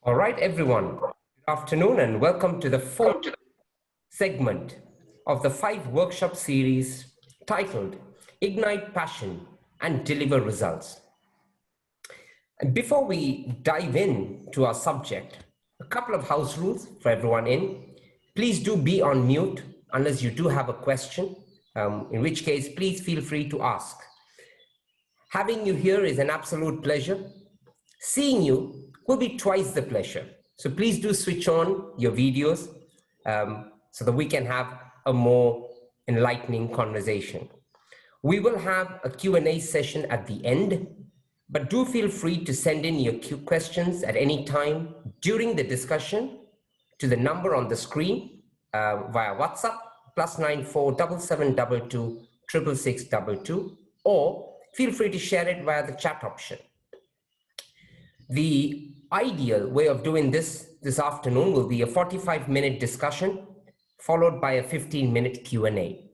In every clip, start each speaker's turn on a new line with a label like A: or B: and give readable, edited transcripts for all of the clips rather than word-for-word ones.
A: All right, everyone. Good afternoon and welcome to the fourth segment of the 5 workshop series titled Ignite Passion and Deliver Results. And before we dive in to our subject, a couple of house rules for everyone in. Please do be on mute unless you do have a question, in which case, please feel free to ask. Having you here is an absolute pleasure. Seeing you will be twice the pleasure. So please do switch on your videos so that we can have a more enlightening conversation. We will have a Q&A session at the end, but do feel free to send in your questions at any time during the discussion to the number on the screen via WhatsApp, +94 7722 66622, or feel free to share it via the chat option. The ideal way of doing this afternoon will be a 45-minute discussion followed by a 15-minute Q&A.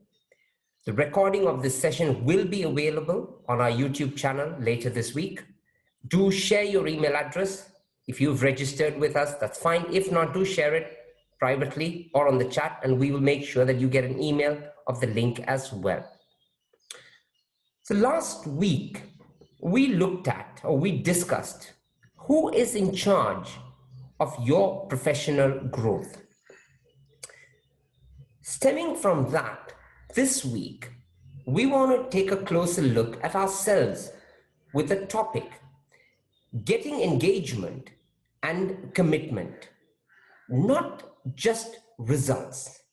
A: The recording of this session will be available on our YouTube channel later this week. Do share your email address. If you've registered with us, that's fine. If not, do share it privately or on the chat, and we will make sure that you get an email of the link as well. So last week, we discussed who is in charge of your professional growth. Stemming from that, this week, we want to take a closer look at ourselves with the topic, getting engagement and commitment, not just results.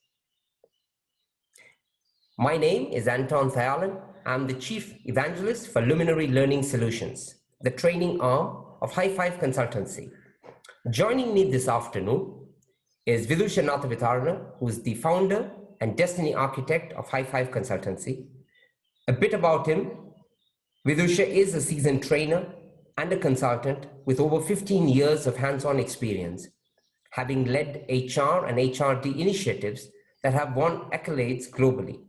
A: My name is Anton Thayalan. I'm the Chief Evangelist for Luminary Learning Solutions, the training arm of High Five Consultancy. Joining me this afternoon is Vidusha Nathavitharana, who is the founder and Destiney architect of High Five Consultancy. A bit about him: Vidusha is a seasoned trainer and a consultant with over 15 years of hands-on experience, having led HR and HRD initiatives that have won accolades globally.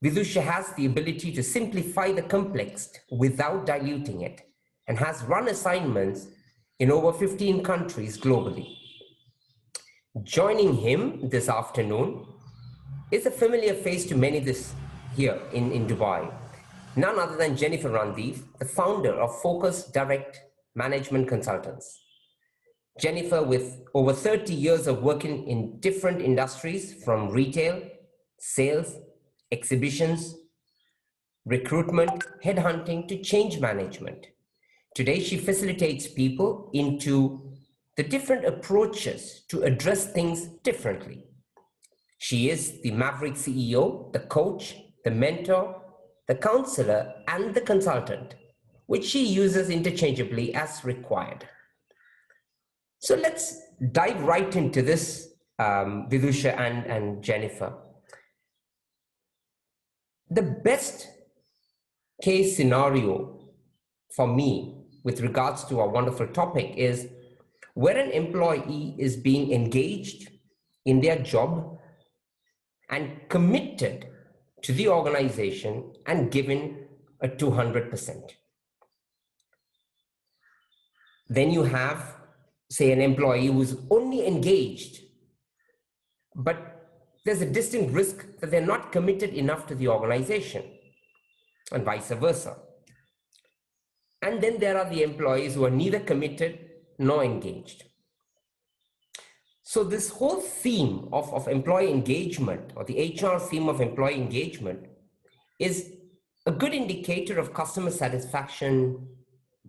A: Vidusha has the ability to simplify the complex without diluting it, and has run assignments in over 15 countries globally. Joining him this afternoon is a familiar face to many here in Dubai, none other than Jennifer Randive, the founder of Focus Direct Management Consultants. Jennifer, with over 30 years of working in different industries from retail, sales, exhibitions, recruitment, headhunting to change management. Today, she facilitates people into the different approaches to address things differently. She is the Maverick CEO, the coach, the mentor, the counselor, and the consultant, which she uses interchangeably as required. So let's dive right into this, Vidusha and Jennifer. The best case scenario for me with regards to our wonderful topic is where an employee is being engaged in their job and committed to the organization and given a 200%. Then you have, say, an employee who's only engaged, but there's a distinct risk that they're not committed enough to the organization, and vice versa. And then there are the employees who are neither committed nor engaged. So this whole theme of employee engagement, or the HR theme of employee engagement, is a good indicator of customer satisfaction,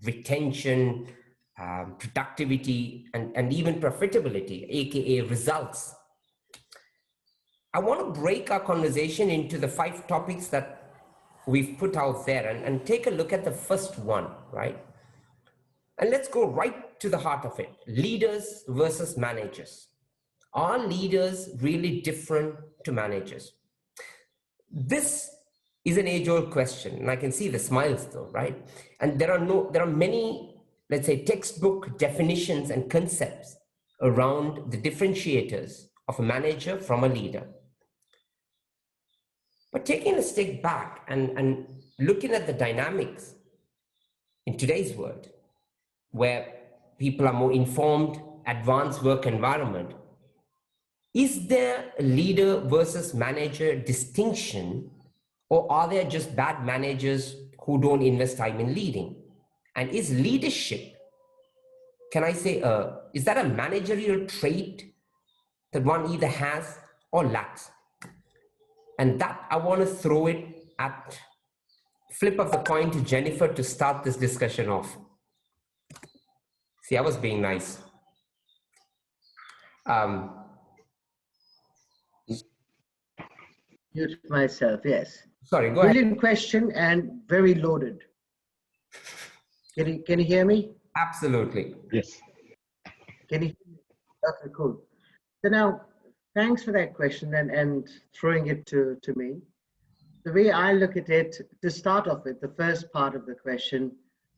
A: retention, productivity, and even profitability, aka results. I want to break our conversation into the 5 topics that we've put out there and take a look at the first one, right? And let's go right to the heart of it. Leaders versus managers. Are leaders really different to managers? This is an age-old question, and I can see the smiles though, right? And there are many, let's say, textbook definitions and concepts around the differentiators of a manager from a leader. But taking a step back and looking at the dynamics in today's world, where people are more informed advanced work environment, is there a leader versus manager distinction, or are there just bad managers who don't invest time in leading? And is leadership, can I say, is that a managerial trait that one either has or lacks? And that I want to throw it at flip of the coin to Jennifer to start this discussion off. See, I was being nice.
B: Mute myself, yes.
A: Sorry, go
B: Brilliant
A: ahead.
B: question and very loaded. Can you hear me?
A: Absolutely.
C: Yes.
B: Can you hear me? Okay, cool. So now, thanks for that question and throwing it to me. The way I look at it, to start off with, the first part of the question,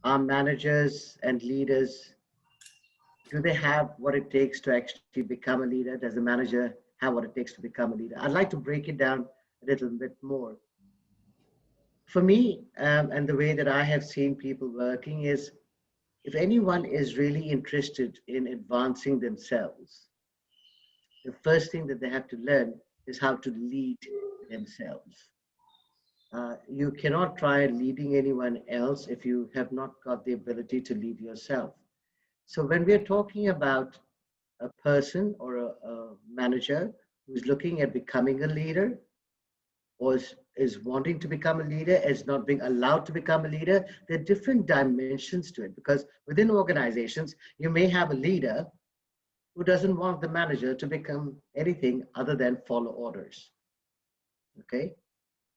B: are managers and leaders, do they have what it takes to actually become a leader? Does a manager have what it takes to become a leader? I'd like to break it down a little bit more. For me, and the way that I have seen people working is, if anyone is really interested in advancing themselves, the first thing that they have to learn is how to lead themselves. You cannot try leading anyone else if you have not got the ability to lead yourself. So when we're talking about a person or a manager who's looking at becoming a leader, or is wanting to become a leader, is not being allowed to become a leader, there are different dimensions to it, because within organizations, you may have a leader who doesn't want the manager to become anything other than follow orders. Okay?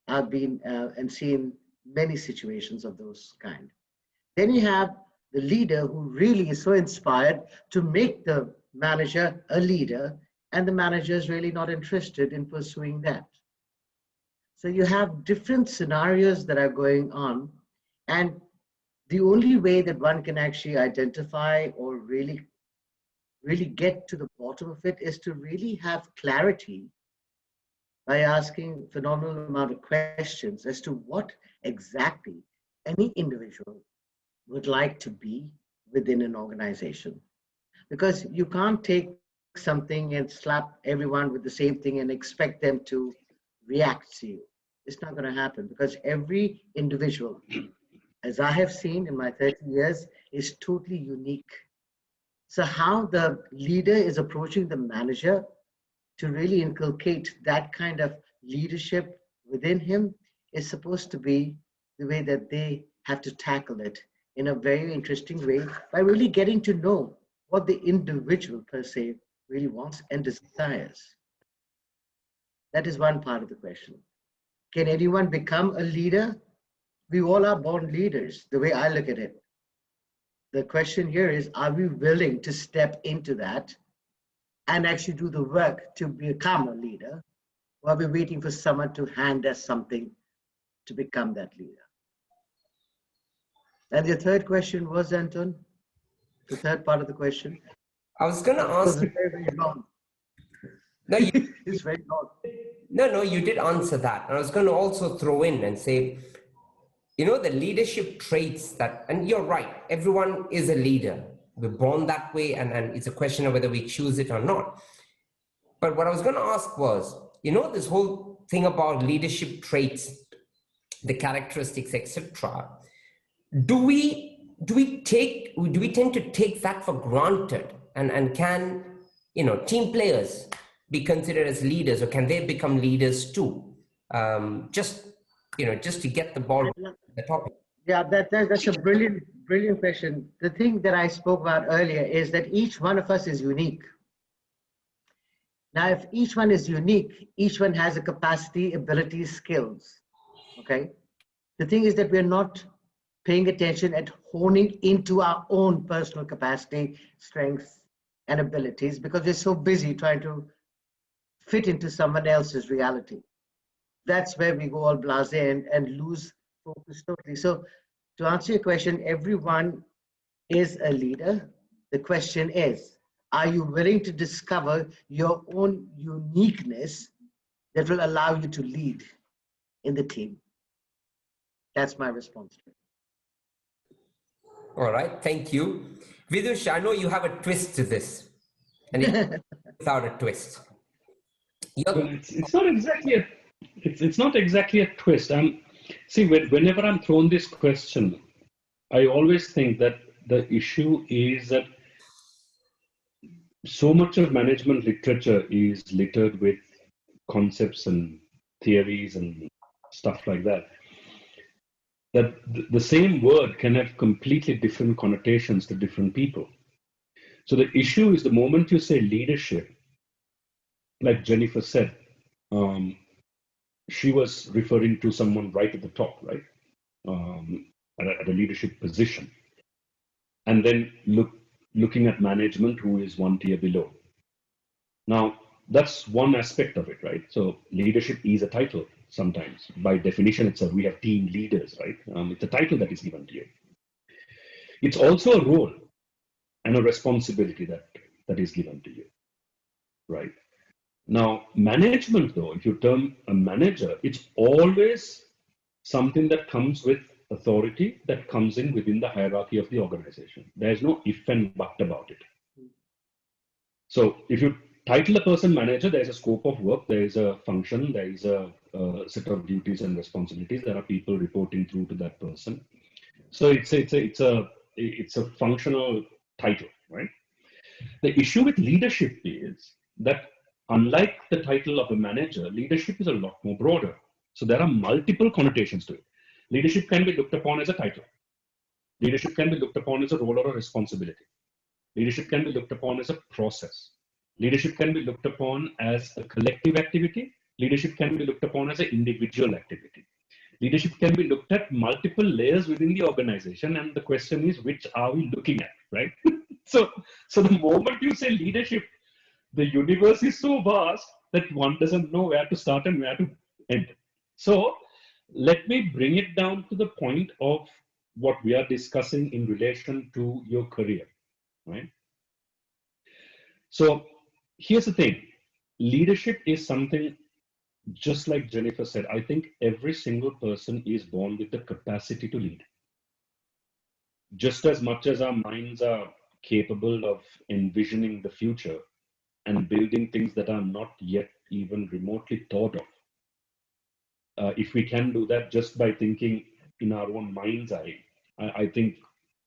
B: I've been and seen many situations of those kind. Then you have the leader who really is so inspired to make the manager a leader, and the manager is really not interested in pursuing that. So you have different scenarios that are going on, and the only way that one can actually identify or really get to the bottom of it is to really have clarity by asking a phenomenal amount of questions as to what exactly any individual would like to be within an organization. Because you can't take something and slap everyone with the same thing and expect them to react to you. It's not going to happen, because every individual, as I have seen in my 30 years, is totally unique. So how the leader is approaching the manager to really inculcate that kind of leadership within him is supposed to be the way that they have to tackle it in a very interesting way, by really getting to know what the individual per se really wants and desires. That is one part of the question. Can anyone become a leader? We all are born leaders, the way I look at it. The question here is, are we willing to step into that and actually do the work to become a leader, or are we waiting for someone to hand us something to become that leader? And the third question was, Anton? The third part of the question?
A: I was going to ask.
B: It's very, very long.
A: No,
B: it's very long.
A: No, you did answer that. And I was going to also throw in and say, you know, the leadership traits that, and you're right, everyone is a leader. We're born that way, and it's a question of whether we choose it or not. But what I was going to ask was, you know, this whole thing about leadership traits, the characteristics, etc. Do we tend to take that for granted? And can, you know, team players be considered as leaders, or can they become leaders too? Just to get the ball on the topic.
B: Yeah, that's a brilliant question. The thing that I spoke about earlier is that each one of us is unique. Now, if each one is unique, each one has a capacity, abilities, skills. Okay. The thing is that we're not paying attention at honing into our own personal capacity, strengths, and abilities, because we're so busy trying to fit into someone else's reality. That's where we go all blasé and lose focus totally. So to answer your question, everyone is a leader. The question is, are you willing to discover your own uniqueness that will allow you to lead in the team? That's my response to it.
A: All right, thank you. Vidusha, I know you have a twist to this. and without a twist.
C: Well, it's not exactly a it's not exactly a twist. See, whenever I'm thrown this question, I always think that the issue is that so much of management literature is littered with concepts and theories and stuff like that, that the same word can have completely different connotations to different people. So the issue is the moment you say leadership, like Jennifer said, she was referring to someone right at the top, right? At a leadership position. And then looking at management who is one tier below. Now, that's one aspect of it, right? So leadership is a title sometimes. By definition, we have team leaders, right? It's a title that is given to you. It's also a role and a responsibility that is given to you, right? Now, management, though, if you term a manager, it's always something that comes with authority that comes in within the hierarchy of the organization. There's no if and but about it. So if you title a person manager, there's a scope of work, there is a function, there is a set of duties and responsibilities. There are people reporting through to that person. So it's a functional title, right? The issue with leadership is that unlike the title of a manager, leadership is a lot more broader. So there are multiple connotations to it. Leadership can be looked upon as a title. Leadership can be looked upon as a role or a responsibility. Leadership can be looked upon as a process. Leadership can be looked upon as a collective activity. Leadership can be looked upon as an individual activity. Leadership can be looked at multiple layers within the organization, and the question is, which are we looking at, right? So the moment you say leadership, the universe is so vast that one doesn't know where to start and where to end. So let me bring it down to the point of what we are discussing in relation to your career, right? So here's the thing. Leadership is something, just like Jennifer said, I think every single person is born with the capacity to lead. Just as much as our minds are capable of envisioning the future and building things that are not yet even remotely thought of. If we can do that just by thinking in our own mind's eye, I think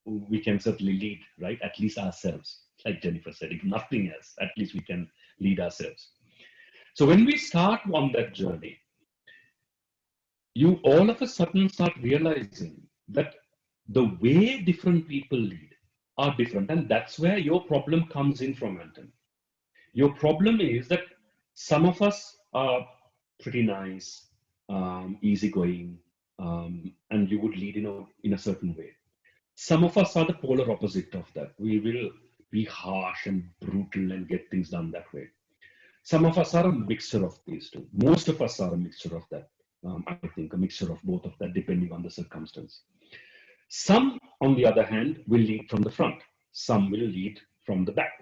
C: we can certainly lead, right? At least ourselves, like Jennifer said, if nothing else, at least we can lead ourselves. So when we start on that journey, you all of a sudden start realizing that the way different people lead are different. And that's where your problem comes in from, Anton. Your problem is that some of us are pretty nice, easygoing, and you would lead in a certain way. Some of us are the polar opposite of that. We will be harsh and brutal and get things done that way. Some of us are a mixture of these two. Most of us are a mixture of that. I think a mixture of both of that, depending on the circumstance. Some, on the other hand, will lead from the front. Some will lead from the back.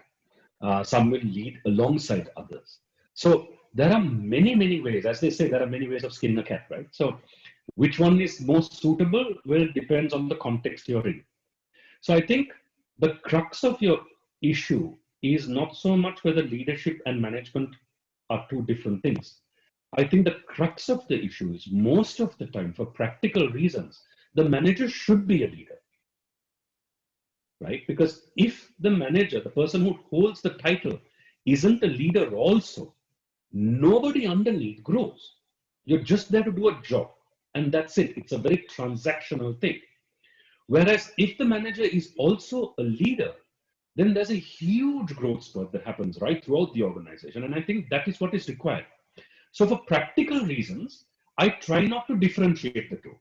C: Some will lead alongside others. So there are many, many ways. As they say, there are many ways of skinning a cat, right? So which one is most suitable? Well, it depends on the context you're in. So I think the crux of your issue is not so much whether leadership and management are two different things. I think the crux of the issue is most of the time, for practical reasons, the manager should be a leader, right? Because if the manager, the person who holds the title, isn't a leader also, nobody underneath grows. You're just there to do a job, and that's it. It's a very transactional thing. Whereas if the manager is also a leader, then there's a huge growth spurt that happens right throughout the organization. And I think that is what is required. So for practical reasons, I try not to differentiate the two.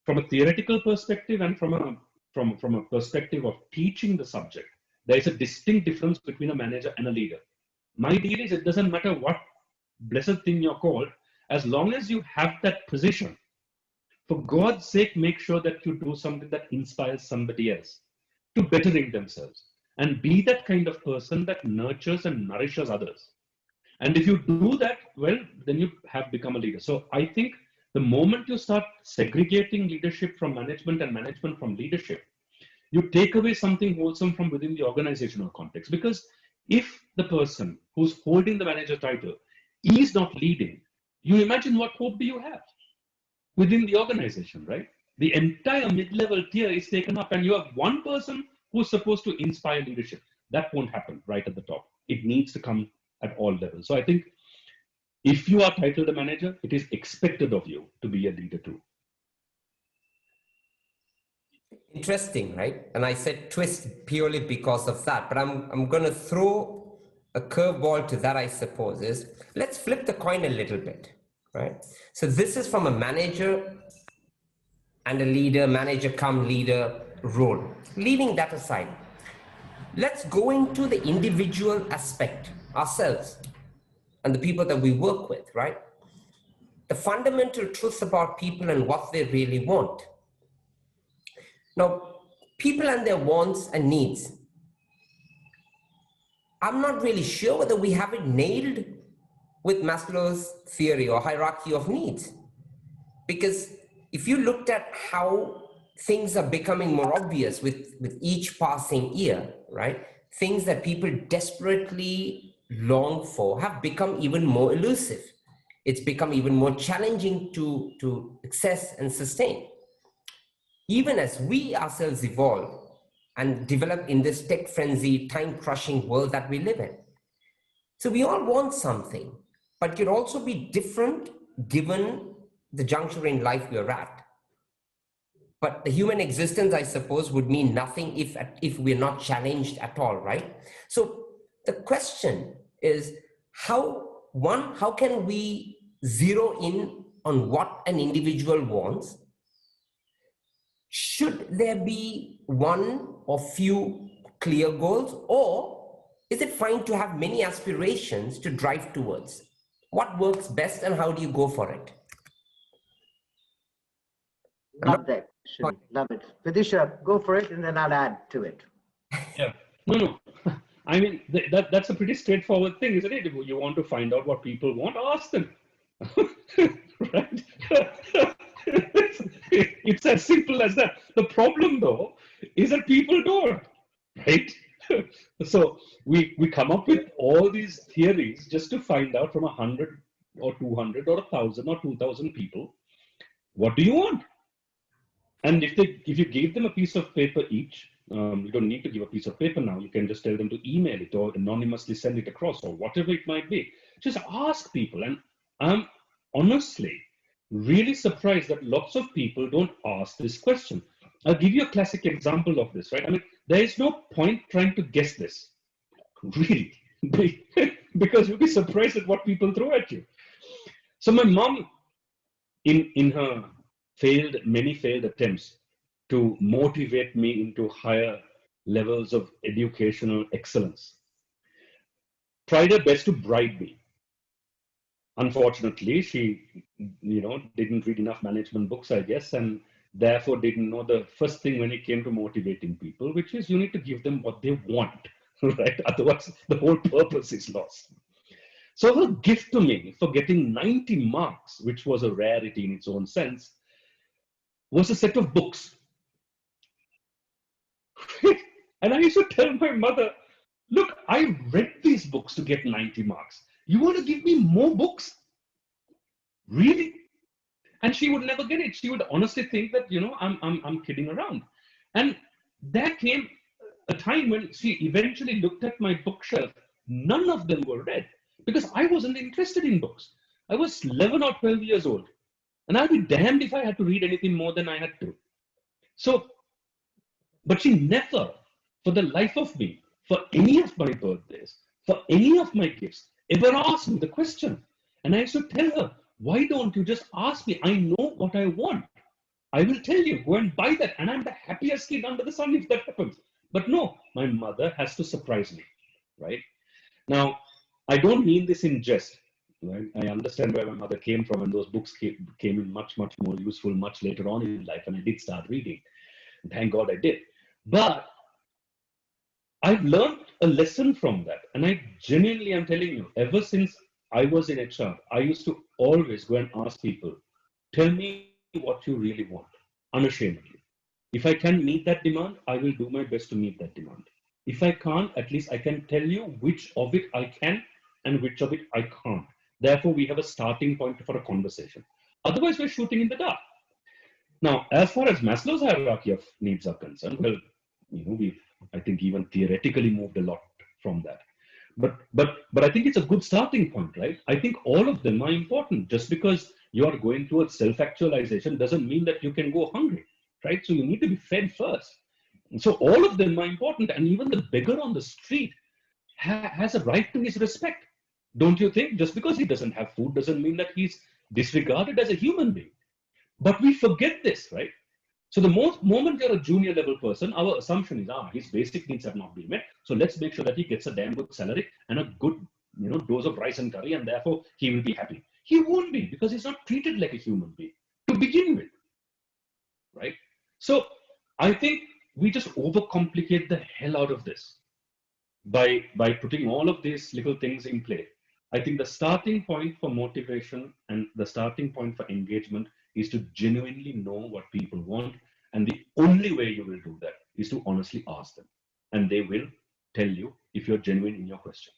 C: From a theoretical perspective and from a perspective of teaching the subject, there is a distinct difference between a manager and a leader. My deal is it doesn't matter what blessed thing you're called, as long as you have that position. For God's sake, make sure that you do something that inspires somebody else to bettering themselves. And be that kind of person that nurtures and nourishes others. And if you do that, well, then you have become a leader. So I think the moment you start segregating leadership from management and management from leadership, you take away something wholesome from within the organizational context. Because If the person who's holding the manager title is not leading, you imagine what hope do you have within the organization, right? The entire mid-level tier is taken up and you have one person who's supposed to inspire leadership. That won't happen right at the top. It needs to come at all levels. So I think if you are titled a manager, it is expected of you to be a leader too.
A: Interesting, right? And I said twist purely because of that, but I'm going to throw a curveball to that, I suppose, is let's flip the coin a little bit, right? So this is from a manager and a leader, manager come leader role. Leaving that aside, let's go into the individual aspect, ourselves and the people that we work with, right? The fundamental truths about people and what they really want. Now, people and their wants and needs, I'm not really sure whether we have it nailed with Maslow's theory or hierarchy of needs. Because if you looked at how things are becoming more obvious with each passing year, right? Things that people desperately long for have become even more elusive. It's become even more challenging to access and sustain. Even as we ourselves evolve and develop in this tech-frenzy, time-crushing world that we live in. So we all want something, but it could also be different given the juncture in life we're at. But the human existence, I suppose, would mean nothing if we're not challenged at all, right? So the question is, how can we zero in on what an individual wants? Should there be one or few clear goals, or is it fine to have many aspirations to drive towards? What works best and how do you go for it?
B: Love that. Love it. Vidusha, go for it and then I'll add to it.
C: Yeah. No. I mean, that's a pretty straightforward thing, isn't it? If you want to find out what people want, ask them. Right? It's as simple as that. The problem, though, is that people don't, right? So we come up with all these theories just to find out from 100 or 200 or 1,000 or 2,000 people, what do you want? And if you gave them a piece of paper each, you don't need to give a piece of paper now. You can just tell them to email it or anonymously send it across or whatever it might be. Just ask people. And I'm honestly really surprised that lots of people don't ask this question. I'll give you a classic example of this, right? I mean, there is no point trying to guess this, really, because you'll be surprised at what people throw at you. So my mom, in her many failed attempts to motivate me into higher levels of educational excellence, tried her best to bribe me. Unfortunately, she, didn't read enough management books, I guess, and therefore didn't know the first thing when it came to motivating people, which is you need to give them what they want, right? Otherwise, the whole purpose is lost. So her gift to me for getting 90 marks, which was a rarity in its own sense, was a set of books. And I used to tell my mother, look, I read these books to get 90 marks. You want to give me more books? Really? And she would never get it. She would honestly think that, I'm kidding around. And there came a time when she eventually looked at my bookshelf. None of them were read because I wasn't interested in books. I was 11 or 12 years old. And I'd be damned if I had to read anything more than I had to. So, but she never, for the life of me, for any of my birthdays, for any of my gifts, ever asked me the question. And I used to tell her, why don't you just ask me? I know what I want. I will tell you, go and buy that. And I'm the happiest kid under the sun if that happens. But no, my mother has to surprise me, right? Now, I don't mean this in jest. Right? I understand where my mother came from, and those books came in much, much more useful much later on in life, and I did start reading. And thank God I did. But I've learned a lesson from that, and I genuinely am telling you, ever since I was in HR, I used to always go and ask people, tell me what you really want, unashamedly. If I can meet that demand, I will do my best to meet that demand. If I can't, at least I can tell you which of it I can and which of it I can't. Therefore, we have a starting point for a conversation. Otherwise, we're shooting in the dark. Now, as far as Maslow's hierarchy of needs are concerned, well, we've, I think, even theoretically moved a lot from that. But I think it's a good starting point, right? I think all of them are important. Just because you are going towards self-actualization doesn't mean that you can go hungry, right? So you need to be fed first. And so all of them are important, and even the beggar on the street has a right to his respect. Don't you think? Just because he doesn't have food doesn't mean that he's disregarded as a human being. But we forget this, right? So the moment you're a junior level person, our assumption is, his basic needs have not been met. So let's make sure that he gets a damn good salary and a good, dose of rice and curry, and therefore he will be happy. He won't be, because he's not treated like a human being to begin with, right? So I think we just overcomplicate the hell out of this by putting all of these little things in play. I think the starting point for motivation and the starting point for engagement is to genuinely know what people want. And the only way you will do that is to honestly ask them. And they will tell you if you're genuine in your question.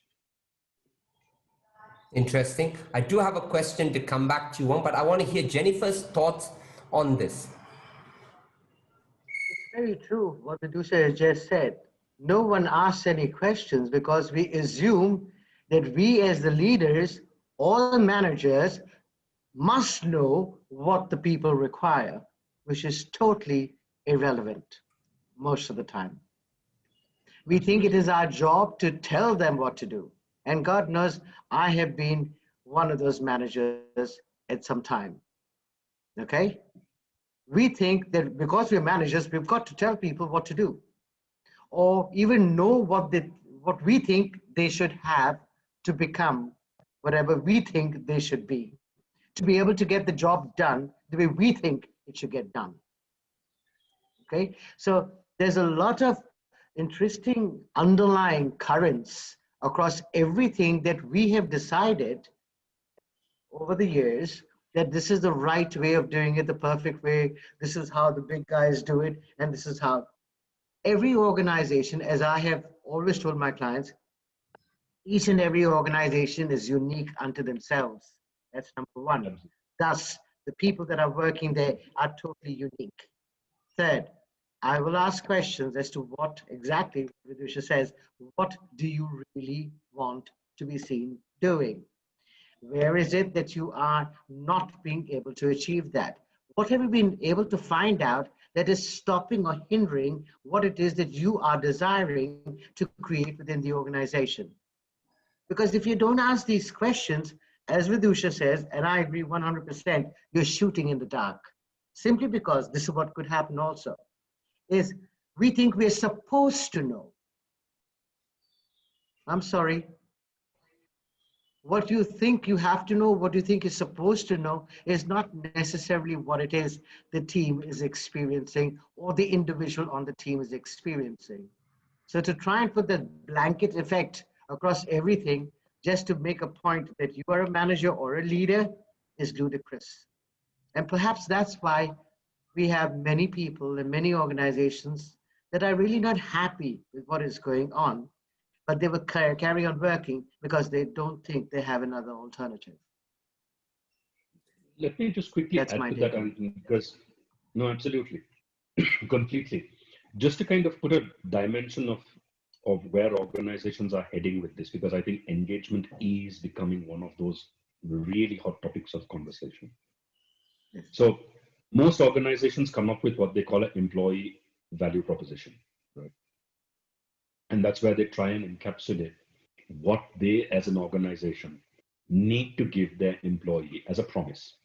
A: Interesting. I do have a question to come back to you on, but I want to hear Jennifer's thoughts on this.
B: It's very true what Vidusha has just said. No one asks any questions because we assume that we as the leaders, all managers, must know what the people require, which is totally irrelevant most of the time. We think it is our job to tell them what to do. And God knows I have been one of those managers at some time. Okay? We think that because we're managers, we've got to tell people what to do, or even know what we think they should have to become whatever we think they should be, to be able to get the job done the way we think it should get done. Okay, so there's a lot of interesting underlying currents across everything that we have decided over the years that this is the right way of doing it, the perfect way, this is how the big guys do it, and this is how every organization, as I have always told my clients, each and every organization is unique unto themselves. That's number one. Thus, the people that are working there are totally unique. Third, I will ask questions as to what exactly, Vidusha says, what do you really want to be seen doing? Where is it that you are not being able to achieve that? What have you been able to find out that is stopping or hindering what it is that you are desiring to create within the organization? Because if you don't ask these questions, as Vidusha says, and I agree 100%, you're shooting in the dark. Simply because this is what could happen also, is we think we're supposed to know. I'm sorry. What you think you have to know, what you think is supposed to know, is not necessarily what it is the team is experiencing or the individual on the team is experiencing. So to try and put that blanket effect across everything just to make a point that you are a manager or a leader is ludicrous. And perhaps that's why we have many people and many organizations that are really not happy with what is going on, but they will carry on working because they don't think they have another alternative.
C: Let me just quickly add to that, Anton, because, no, absolutely, completely. Just to kind of put a dimension of where organizations are heading with this, because I think engagement is becoming one of those really hot topics of conversation. Yes. So most organizations come up with what they call an employee value proposition, right? And that's where they try and encapsulate what they as an organization need to give their employee as a promise.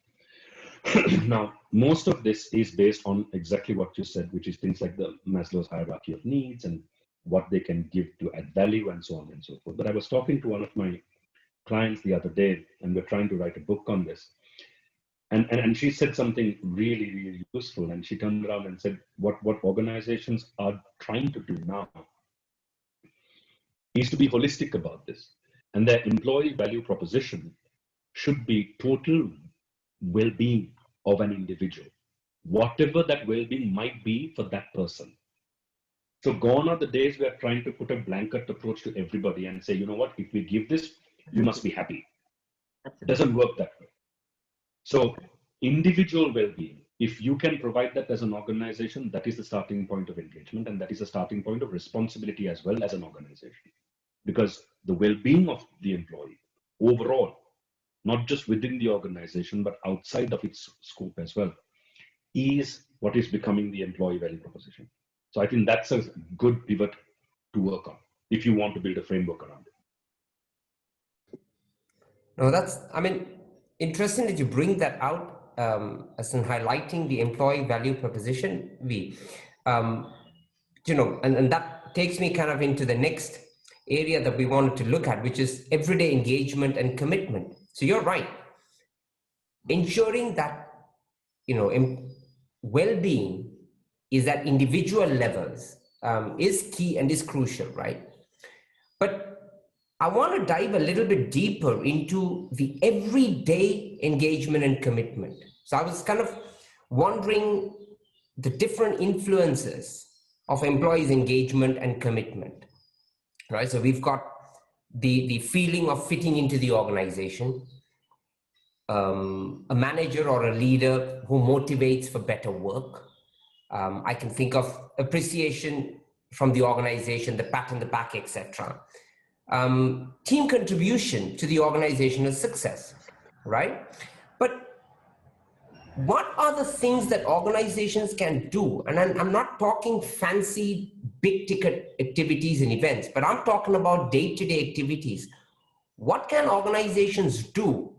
C: Now, most of this is based on exactly what you said, which is things like the Maslow's hierarchy of needs and what they can give to add value and so on and so forth. But I was talking to one of my clients the other day, and we're trying to write a book on this. And she said something really, really useful. And she turned around and said, what organizations are trying to do now is to be holistic about this. And their employee value proposition should be total well-being of an individual, whatever that well-being might be for that person. So gone are the days we are trying to put a blanket approach to everybody and say, you know what, if we give this, you must be happy. It doesn't work that way. So individual well-being, if you can provide that as an organization, that is the starting point of engagement, and that is the starting point of responsibility as well as an organization. Because the well-being of the employee overall, not just within the organization, but outside of its scope as well, is what is becoming the employee value proposition. So I think that's a good pivot to work on if you want to build a framework around it.
A: No, that's, I mean, interesting that you bring that out as in highlighting the employee value proposition. And that takes me kind of into the next area that we wanted to look at, which is everyday engagement and commitment. So you're right. Ensuring that, well-being is at individual levels is key and is crucial, right? But I want to dive a little bit deeper into the everyday engagement and commitment. So I was kind of wondering the different influences of employees' engagement and commitment, right? So we've got the feeling of fitting into the organization, a manager or a leader who motivates for better work. I can think of appreciation from the organization, the pat on the back, etc. Team contribution to the organizational success, right? But what are the things that organizations can do? And I'm not talking fancy big ticket activities and events, but I'm talking about day-to-day activities. What can organizations do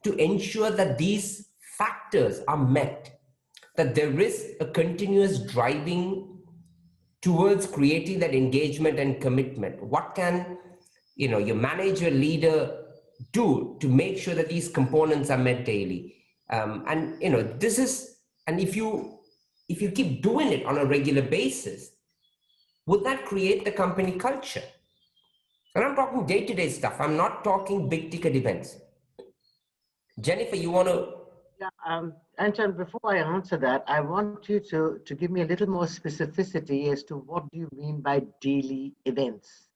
A: to ensure that these factors are met, that there is a continuous driving towards creating that engagement and commitment? What can, your manager, leader do to make sure that these components are met daily? And if you keep doing it on a regular basis, would that create the company culture? And I'm talking day-to-day stuff. I'm not talking big ticket events. Jennifer, you want to?
B: Yeah, Anton, before I answer that, I want you to give me a little more specificity as to what do you mean by daily events?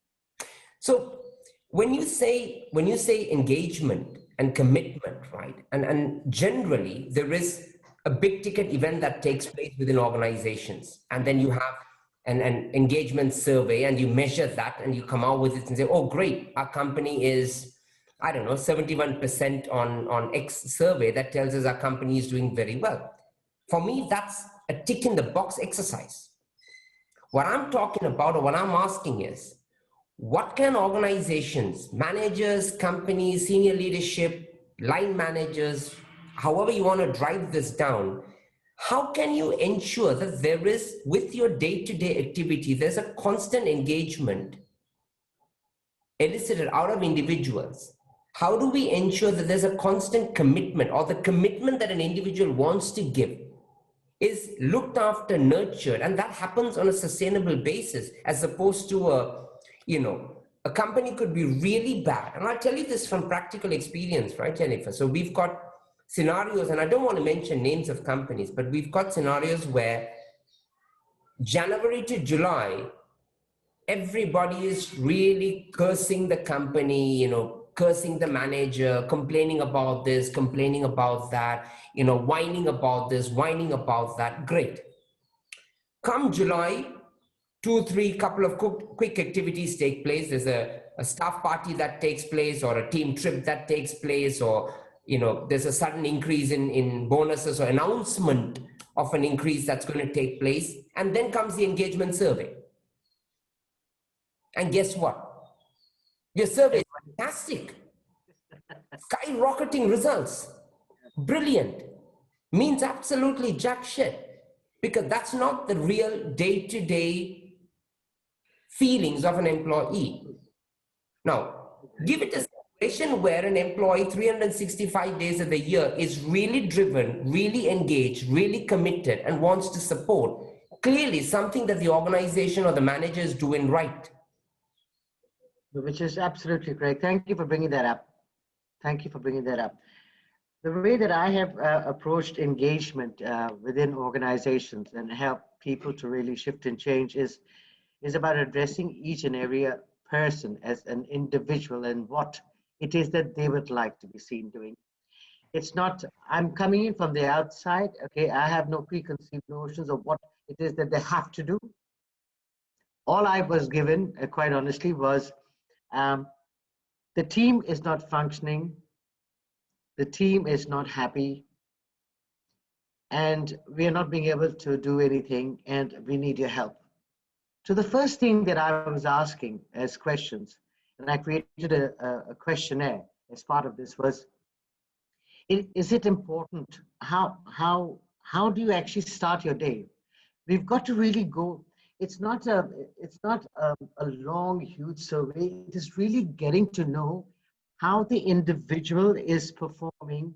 A: So when you say engagement and commitment, right? And generally there is a big ticket event that takes place within organizations, and then you have an engagement survey and you measure that and you come out with it and say, oh, great, our company is, 71% on X survey that tells us our company is doing very well. For me, that's a tick in the box exercise. What I'm talking about, or what I'm asking is, what can organizations, managers, companies, senior leadership, line managers, however you want to drive this down, how can you ensure that there is, with your day-to-day activity, there's a constant engagement elicited out of individuals? How do we ensure that there's a constant commitment, or the commitment that an individual wants to give is looked after, nurtured, and that happens on a sustainable basis, as opposed to a company could be really bad. And I'll tell you this from practical experience, right, Jennifer? So we've got scenarios, and I don't want to mention names of companies, but we've got scenarios where January to July, everybody is really cursing the company, cursing the manager, complaining about this, complaining about that, whining about this, whining about that. Great. Come July, 2-3 couple of quick activities take place. There's a staff party that takes place, or a team trip that takes place, or there's a sudden increase in bonuses or announcement of an increase that's going to take place. And then comes the engagement survey. And guess what? Your survey is fantastic. Skyrocketing results. Brilliant. Means absolutely jack shit. Because that's not the real day-to-day feelings of an employee. Now, give it a situation where an employee 365 days of the year is really driven, really engaged, really committed, and wants to support. Clearly something that the organization or the manager is doing right.
B: Which is absolutely correct. Thank you for bringing that up. Thank you for bringing that up. The way that I have approached engagement within organizations and help people to really shift and change is is about addressing each and every person as an individual and what it is that they would like to be seen doing. It's not, I'm coming in from the outside, okay, I have no preconceived notions of what it is that they have to do. All I was given, quite honestly, was the team is not functioning, the team is not happy, and we are not being able to do anything, and we need your help. So the first thing that I was asking as questions, and I created a questionnaire as part of this, was, is it important? How do you actually start your day? We've got to really go. It's not a long, huge survey. It is really getting to know how the individual is performing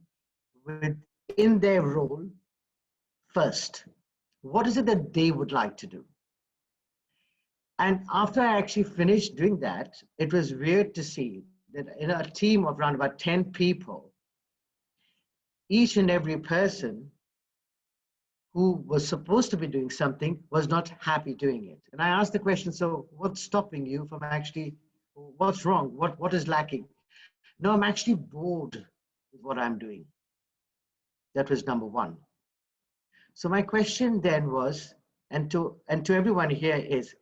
B: within their role first. What is it that they would like to do? And after I actually finished doing that, it was weird to see that in a team of around about 10 people, each and every person who was supposed to be doing something was not happy doing it. And I asked the question, so what's stopping you from actually, what's wrong? What is lacking? No, I'm actually bored with what I'm doing. That was number one. So my question then was, and to everyone here is,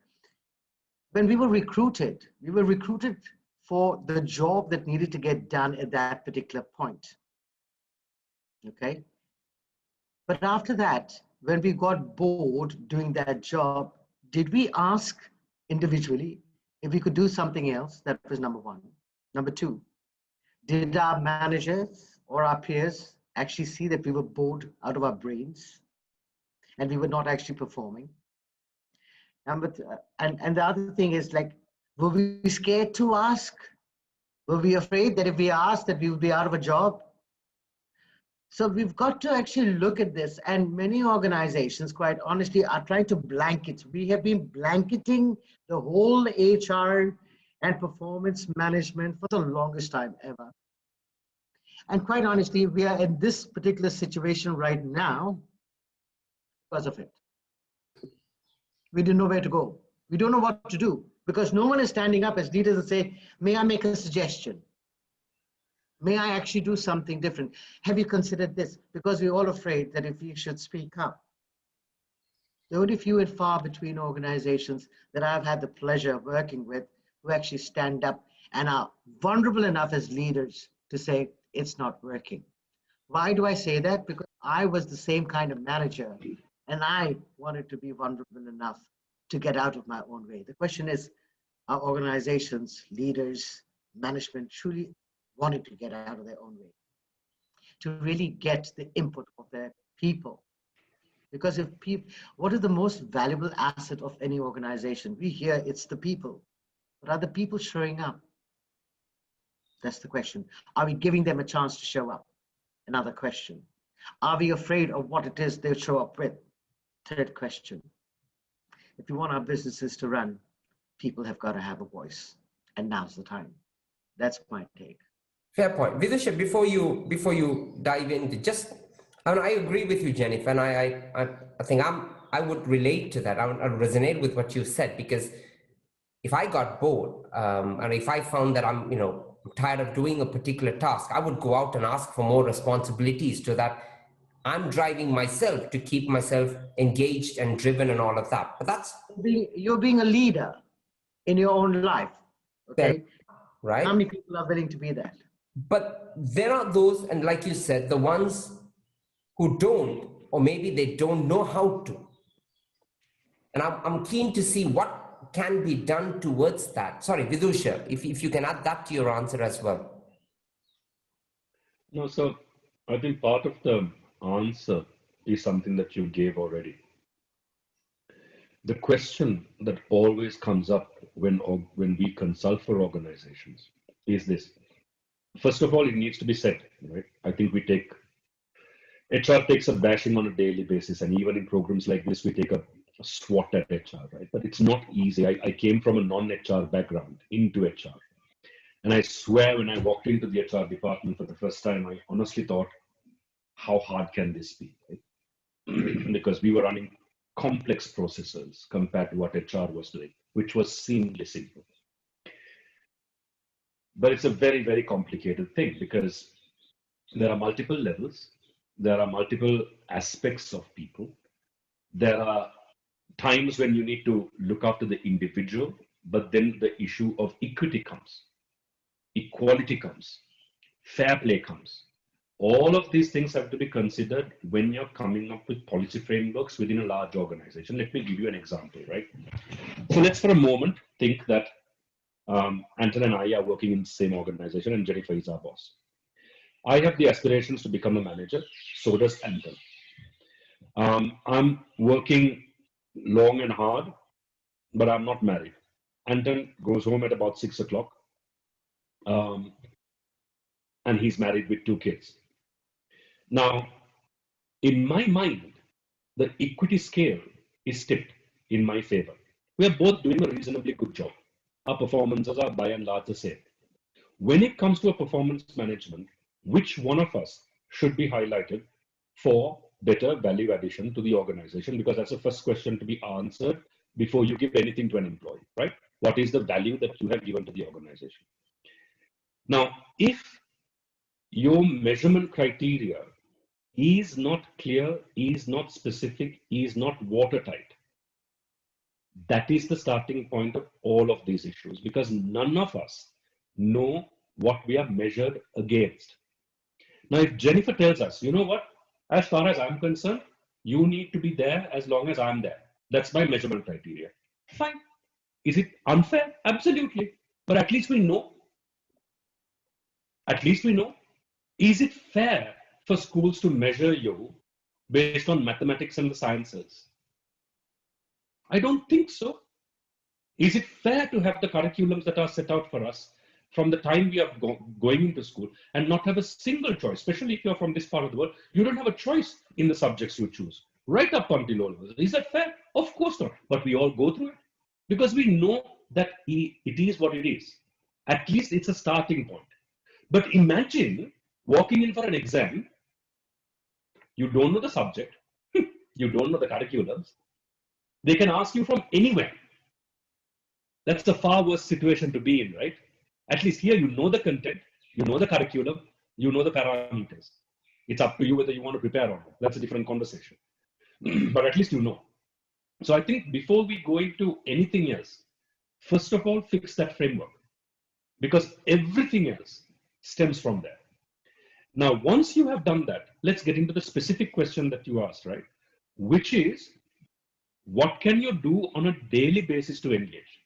B: when we were recruited for the job that needed to get done at that particular point. Okay. But after that, when we got bored doing that job, did we ask individually if we could do something else? That was number one. Number two, did our managers or our peers actually see that we were bored out of our brains and we were not actually performing? And the other thing is, like, were we scared to ask? Were we afraid that if we asked that we would be out of a job? So we've got to actually look at this, and many organizations, quite honestly, are trying to blanket. We have been blanketing the whole HR and performance management for the longest time ever. And quite honestly, we are in this particular situation right now because of it. We didn't know where to go. We don't know what to do because no one is standing up as leaders and say, may I make a suggestion? May I actually do something different? Have you considered this? Because we're all afraid that if we should speak up. There are only few and far between organizations that I've had the pleasure of working with who actually stand up and are vulnerable enough as leaders to say, it's not working. Why do I say that? Because I was the same kind of manager and I wanted to be vulnerable enough to get out of my own way. The question is, are organizations, leaders, management truly wanting to get out of their own way, to really get the input of their people? Because if people, what is the most valuable asset of any organization? We hear it's the people, but are the people showing up? That's the question. Are we giving them a chance to show up? Another question. Are we afraid of what it is they'll show up with? Third question. If we want our businesses to run, people have got to have a voice, and now's the time. That's my take.
A: Fair point. Vidusha, before you dive into just, and I agree with you, Jennifer, and I think I would relate to that. I would resonate with what you said, because if I got bored and if I found that I'm tired of doing a particular task, I would go out and ask for more responsibilities so that I'm driving myself to keep myself engaged and driven and all of that. But that's
B: you're being a leader in your own life. Okay,
A: right?
B: How many people are willing to be that?
A: But there are those, and like you said, the ones who don't, or maybe they don't know how to. And I'm keen to see what can be done towards that. Sorry, Vidusha, if you can add that to your answer as well.
C: No, so I think part of the answer is something that you gave already. The question that always comes up when we consult for organizations is this. First of all, it needs to be said, right? I think HR takes a bashing on a daily basis, and even in programs like this, we take a swat at HR, right? But it's not easy. I came from a non-HR background into HR. And I swear when I walked into the HR department for the first time, I honestly thought, how hard can this be? Right? Because we were running complex processes compared to what HR was doing, which was seemingly simple. But it's a very, very complicated thing because there are multiple levels, there are multiple aspects of people. There are times when you need to look after the individual, but then the issue of equity comes, equality comes, fair play comes. All of these things have to be considered when you're coming up with policy frameworks within a large organization. Let me give you an example, right? So let's for a moment think that Anton and I are working in the same organization and Jennifer is our boss. I have the aspirations to become a manager, so does Anton. I'm working long and hard, but I'm not married. Anton goes home at about 6 o'clock, and he's married with 2 kids. Now, in my mind, the equity scale is tipped in my favor. We are both doing a reasonably good job. Our performances are by and large the same. When it comes to a performance management, which one of us should be highlighted for better value addition to the organization? Because that's the first question to be answered before you give anything to an employee, right? What is the value that you have given to the organization? Now, if your measurement criteria is not clear, is not specific, is not watertight, that is the starting point of all of these issues, because none of us know what we are measured against. Now, if Jennifer tells us, you know what, as far as I'm concerned, you need to be there as long as I'm there. That's my measurement criteria. Fine. Is it unfair? Absolutely. But at least we know. At least we know. Is it fair for schools to measure you based on mathematics and the sciences? I don't think so. Is it fair to have the curriculums that are set out for us from the time we are going into school and not have a single choice, especially if you're from this part of the world? You don't have a choice in the subjects you choose, right up until O-levels. Is that fair? Of course not. But we all go through it because we know that it is what it is. At least it's a starting point. But imagine walking in for an exam, you don't know the subject, you don't know the curriculums. They can ask you from anywhere. That's the far worse situation to be in, right? At least here you know the content, you know the curriculum, you know the parameters. It's up to you whether you want to prepare or not. That's a different conversation. But at least you know. So I think before we go into anything else, first of all, fix that framework, because everything else stems from there. Now, once you have done that, let's get into the specific question that you asked, right? Which is, what can you do on a daily basis to engage?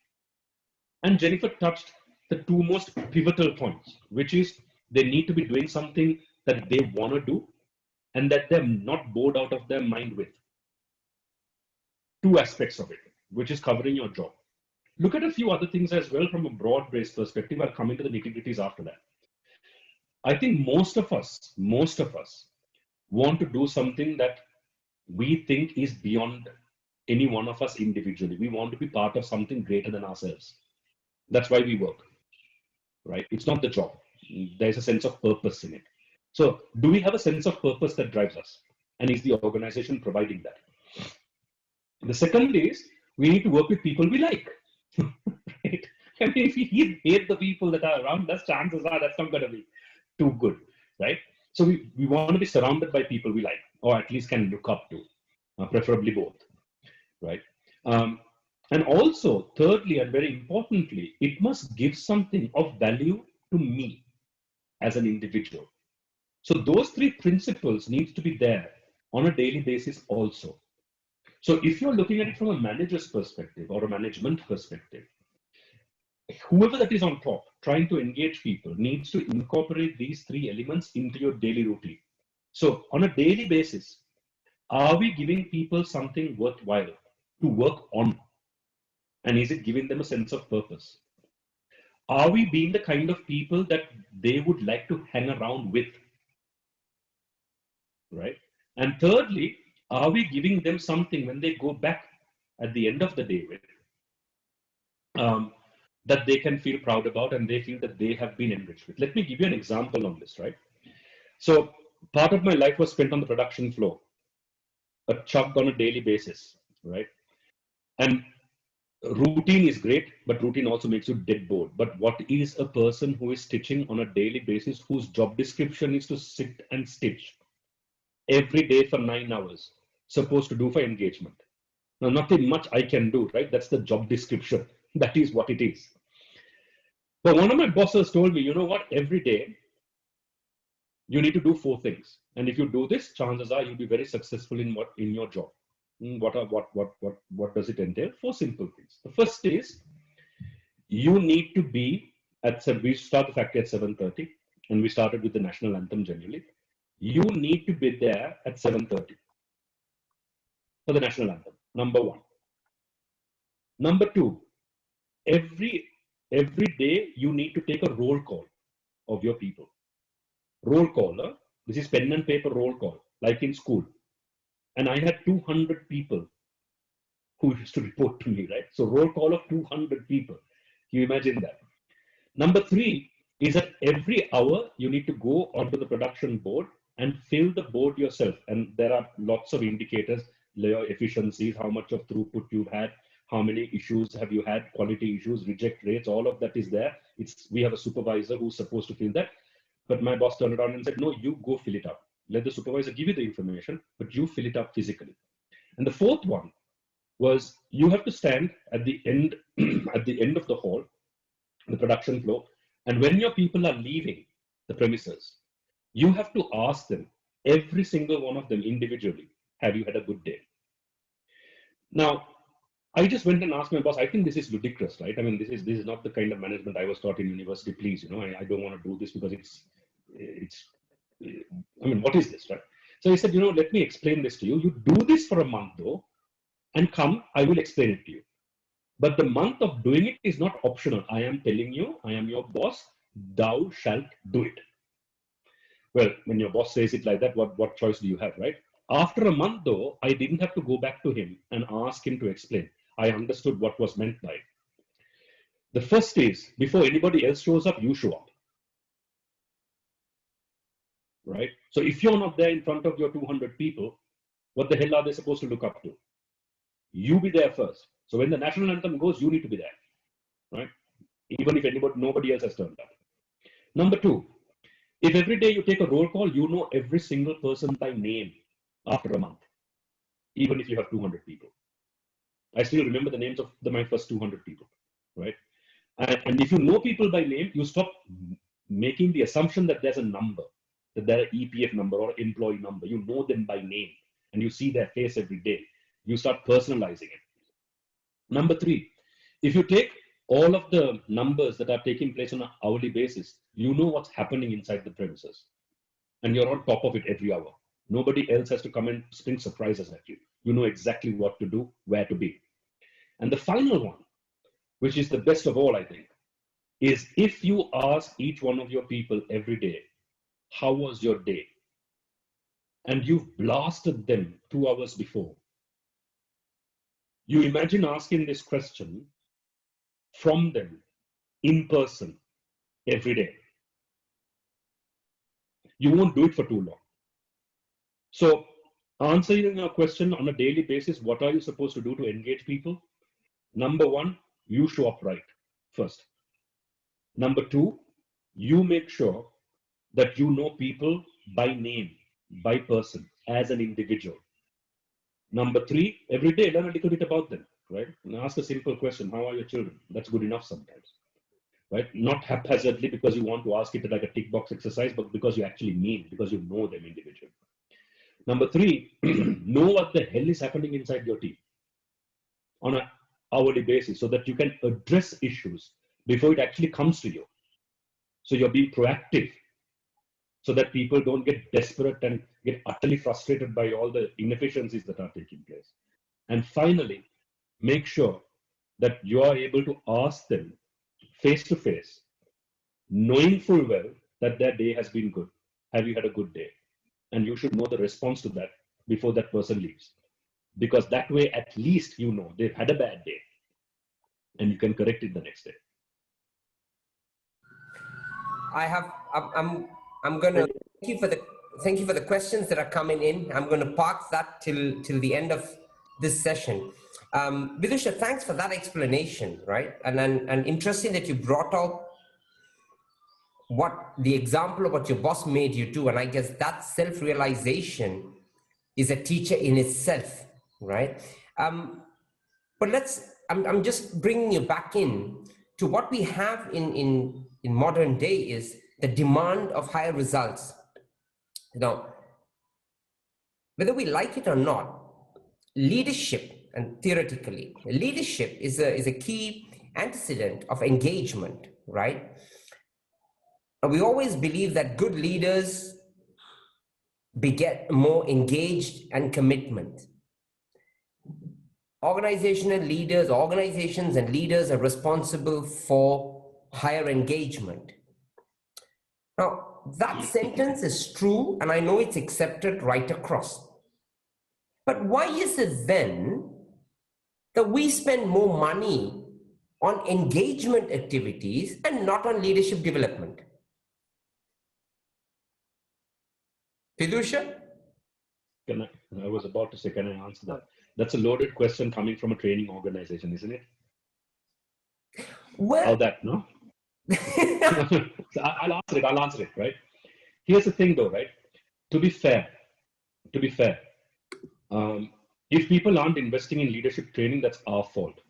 C: And Jennifer touched the 2 most pivotal points, which is they need to be doing something that they want to do and that they're not bored out of their mind with. 2 aspects of it, which is covering your job. Look at a few other things as well from a broad-based perspective. I'll come into the nitty-gritties after that. I think most of us want to do something that we think is beyond any one of us individually. We want to be part of something greater than ourselves. That's why we work, right? It's not the job. There's a sense of purpose in it. So do we have a sense of purpose that drives us? And is the organization providing that? The second is we need to work with people we like, right? I mean, if we hate the people that are around us, chances are that's not going to be too good, right? So we want to be surrounded by people we like, or at least can look up to, preferably both, right? And also, thirdly, and very importantly, it must give something of value to me as an individual. So those 3 principles need to be there on a daily basis also. So if you're looking at it from a manager's perspective or a management perspective, whoever that is on top trying to engage people needs to incorporate these 3 elements into your daily routine. So on a daily basis, are we giving people something worthwhile to work on? And is it giving them a sense of purpose? Are we being the kind of people that they would like to hang around with? Right? And thirdly, are we giving them something when they go back at the end of the day with, that they can feel proud about and they feel that they have been enriched with? Let me give you an example on this, right? So part of my life was spent on the production floor, a chug on a daily basis. right? And routine is great, but routine also makes you dead bored. But what is a person who is stitching on a daily basis, whose job description is to sit and stitch every day for 9 hours, supposed to do for engagement? Now, nothing much I can do, right? That's the job description. That is what it is. But one of my bosses told me, you know what, every day you need to do 4 things. And if you do this, chances are you'll be very successful in your job. What does it entail? 4 simple things. The first is you need to be we start the factory at 7:30, and we started with the national anthem generally. You need to be there at 7:30 for the national anthem. Number 1. Number 2, every day you need to take a roll call of your people. Roll call. This is pen and paper roll call, like in school. And I had 200 people who used to report to me, right? So roll call of 200 people. Can you imagine that? Number 3 is that every hour you need to go onto the production board and fill the board yourself. And there are lots of indicators, your efficiencies, how much of throughput you've had, how many issues have you had, quality issues, reject rates, all of that is there. We have a supervisor who's supposed to fill that. But my boss turned around and said, no, you go fill it up. Let the supervisor give you the information, but you fill it up physically. And the 4th one was you have to stand at the end, at the end of the hall, the production floor. And when your people are leaving the premises, you have to ask them, every single one of them individually, have you had a good day? Now, I just went and asked my boss, I think this is ludicrous, right? I mean, this is not the kind of management I was taught in university, please, I don't want to do this because I mean, what is this, right? So he said, let me explain this to you. You do this for a month though, and come, I will explain it to you. But the month of doing it is not optional. I am telling you, I am your boss, thou shalt do it. Well, when your boss says it like that, what choice do you have, right? After a month though, I didn't have to go back to him and ask him to explain. I understood what was meant by it. The first is, before anybody else shows up, you show up. Right? So if you're not there in front of your 200 people, what the hell are they supposed to look up to? You be there first. So when the national anthem goes, you need to be there. Right? Even if nobody else has turned up. Number 2, if every day you take a roll call, you know every single person by name after a month, even if you have 200 people. I still remember the names of my first 200 people, right? And if you know people by name, you stop making the assumption that there's a number, that they're an EPF number or employee number. You know them by name and you see their face every day. You start personalizing it. Number 3, if you take all of the numbers that are taking place on an hourly basis, you know what's happening inside the premises. And you're on top of it every hour. Nobody else has to come and spring surprises at you. You know exactly what to do, where to be. And the final one, which is the best of all, I think, is if you ask each one of your people every day, how was your day? And you've blasted them 2 hours before. You imagine asking this question from them in person every day. You won't do it for too long. So answering your question on a daily basis, what are you supposed to do to engage people? Number 1, you show up right first. Number 2, you make sure that you know people by name, by person, as an individual. Number 3, every day learn a little bit about them, right? And ask a simple question, how are your children? That's good enough sometimes, right? Not haphazardly because you want to ask it like a tick box exercise, but because you actually mean, because you know them individually. Number 3, know what the hell is happening inside your team on an hourly basis so that you can address issues before it actually comes to you. So you're being proactive so that people don't get desperate and get utterly frustrated by all the inefficiencies that are taking place. And finally, make sure that you are able to ask them face to face, knowing full well that their day has been good. Have you had a good day? And you should know the response to that before that person leaves. Because that way, at least you know they've had a bad day and you can correct it the next day.
A: I'm going to thank you for the questions that are coming in. I'm going to park that till the end of this session. Vidusha, thanks for that explanation, right? And interesting that you brought out what the example of what your boss made you do. And I guess that self-realization is a teacher in itself, right? But I'm just bringing you back in to what we have in modern day is the demand of higher results. Now, whether we like it or not, leadership, and theoretically, leadership is a key antecedent of engagement, right? And we always believe that good leaders beget more engaged and commitment. Organizations and leaders are responsible for higher engagement. Now, that sentence is true, and I know it's accepted right across. But why is it then that we spend more money on engagement activities and not on leadership development? Vidusha?
C: I was about to say, can I answer that? That's a loaded question coming from a training organization, isn't it?
A: Well,
C: how that, no? So I'll answer it, right? Here's the thing though, right? To be fair, if people aren't investing in leadership training, that's our fault.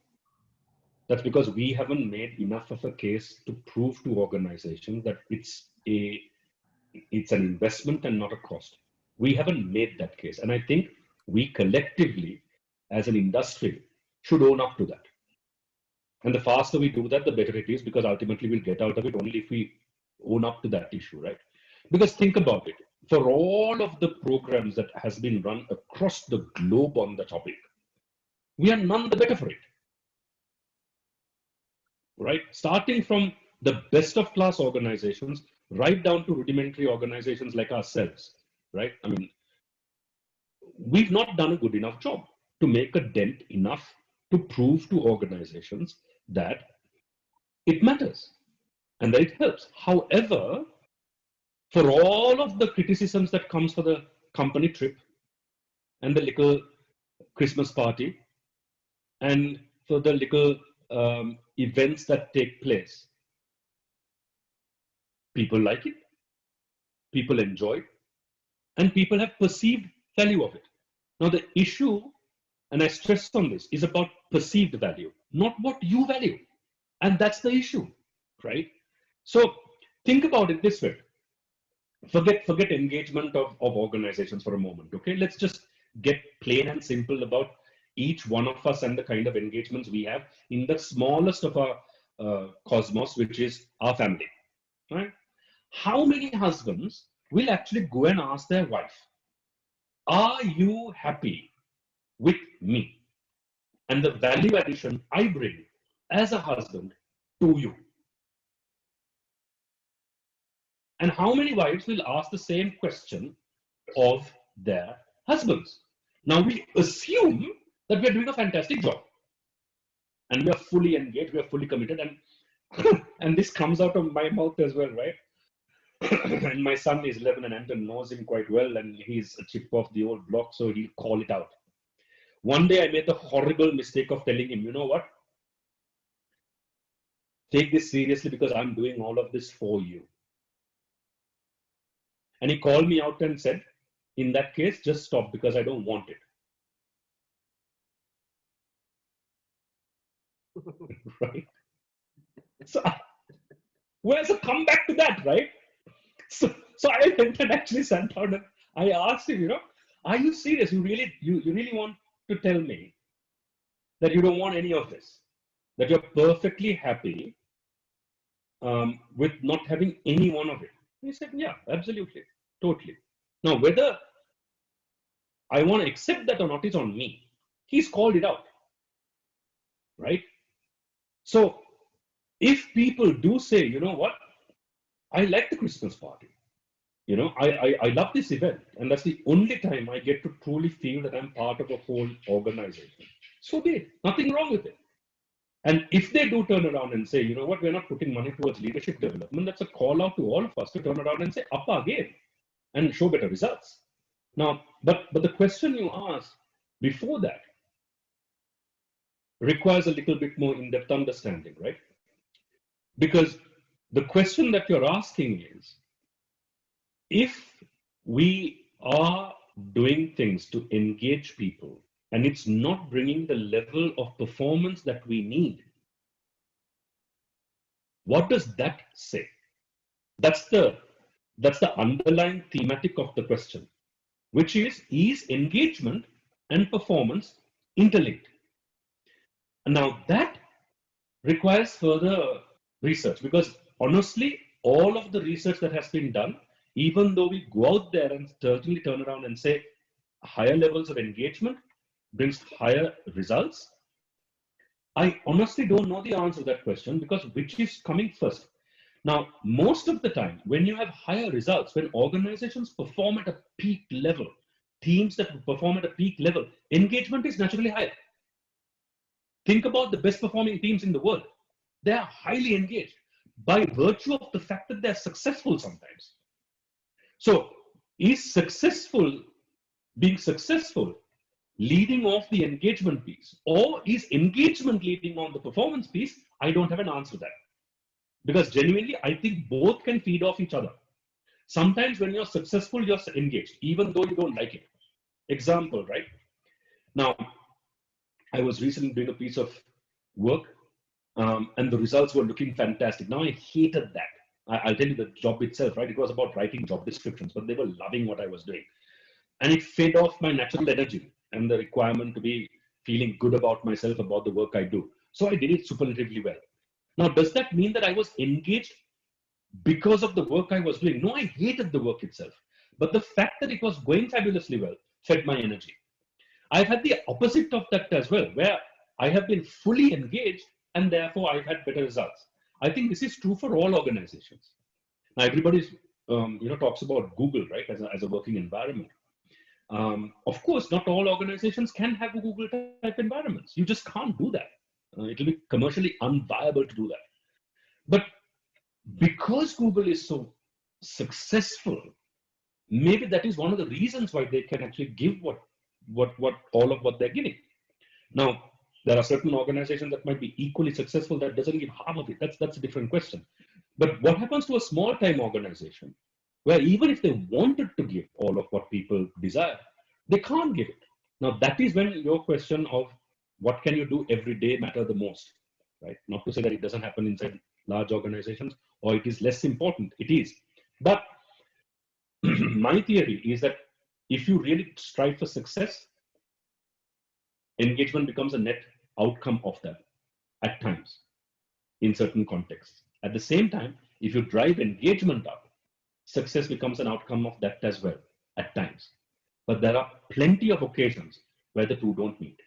C: That's because we haven't made enough of a case to prove to organizations that it's an investment and not a cost. We haven't made that case. And I think we collectively, as an industry, should own up to that. And the faster we do that, the better it is, because ultimately we'll get out of it only if we own up to that issue, right? Because think about it. For all of the programs that has been run across the globe on the topic, we are none the better for it, right? Starting from the best of class organizations, right down to rudimentary organizations like ourselves, right? I mean, we've not done a good enough job to make a dent enough to prove to organizations that it matters and that it helps. However, for all of the criticisms that comes for the company trip and the little Christmas party and for the little events that take place, people like it, people enjoy it, and people have perceived value of it. Now the issue, and I stress on this, is about perceived value, not what you value. And that's the issue, right? So think about it this way. Forget engagement of organizations for a moment, okay? Let's just get plain and simple about each one of us and the kind of engagements we have in the smallest of our cosmos, which is our family, right? How many husbands will actually go and ask their wife, are you happy with me and the value addition I bring as a husband to you? And how many wives will ask the same question of their husbands? Now we assume that we are doing a fantastic job and we are fully engaged, we are fully committed, and and this comes out of my mouth as well, right? And my son is 11 and Anton knows him quite well, and he's a chip of the old block, so he'll call it out. One day I made the horrible mistake of telling him, you know what? Take this seriously because I'm doing all of this for you. And he called me out and said, in that case, just stop because I don't want it. Right? So where's the comeback to that, right? So I went and actually sat down and I asked him, you know, are you serious? You really want to tell me that you don't want any of this, that you're perfectly happy with not having any one of it? He said, yeah, absolutely, totally. Now, whether I want to accept that or not is on me. He's called it out, right? So if people do say, you know what, I like the Christmas party, you know, I love this event, and that's the only time I get to truly feel that I'm part of a whole organization, so be it. Nothing wrong with it. And if they do turn around and say, you know what, we're not putting money towards leadership development, that's a call out to all of us to turn around and say, up our game and show better results. Now, but the question you asked before that requires a little bit more in-depth understanding, right? Because the question that you're asking is, if we are doing things to engage people and it's not bringing the level of performance that we need, what does that say? That's the underlying thematic of the question, which is engagement and performance interlinked? And now that requires further research, because honestly, all of the research that has been done, even though we go out there and certainly turn around and say higher levels of engagement brings higher results, I honestly don't know the answer to that question, because which is coming first? Now, most of the time, when you have higher results, when organizations perform at a peak level, teams that perform at a peak level, engagement is naturally higher. Think about the best performing teams in the world. They are highly engaged by virtue of the fact that they're successful sometimes. So is being successful leading off the engagement piece, or is engagement leading on the performance piece? I don't have an answer to that. Because genuinely, I think both can feed off each other. Sometimes when you're successful, you're engaged, even though you don't like it. Example, right? Now, I was recently doing a piece of work, and the results were looking fantastic. Now, I hated that. I'll tell you the job itself, right? It was about writing job descriptions, but they were loving what I was doing. And it fed off my natural energy and the requirement to be feeling good about myself, about the work I do. So I did it superlatively well. Now, does that mean that I was engaged because of the work I was doing? No, I hated the work itself. But the fact that it was going fabulously well fed my energy. I've had the opposite of that as well, where I have been fully engaged and therefore I've had better results. I think this is true for all organizations. Now, everybody talks about Google, right, as a working environment. Of course, not all organizations can have Google type environments. You just can't do that. It'll be commercially unviable to do that. But because Google is so successful, maybe that is one of the reasons why they can actually give all of what they're giving. Now, there are certain organizations that might be equally successful that doesn't give half of it. That's a different question. But what happens to a small-time organization where even if they wanted to give all of what people desire, they can't give it? Now, that is when your question of what can you do every day matter the most, right? Not to say that it doesn't happen inside large organizations or it is less important. It is. But my theory is that if you really strive for success, engagement becomes a net outcome of that at times in certain contexts. At the same time, if you drive engagement up, success becomes an outcome of that as well at times. But there are plenty of occasions where the two don't meet,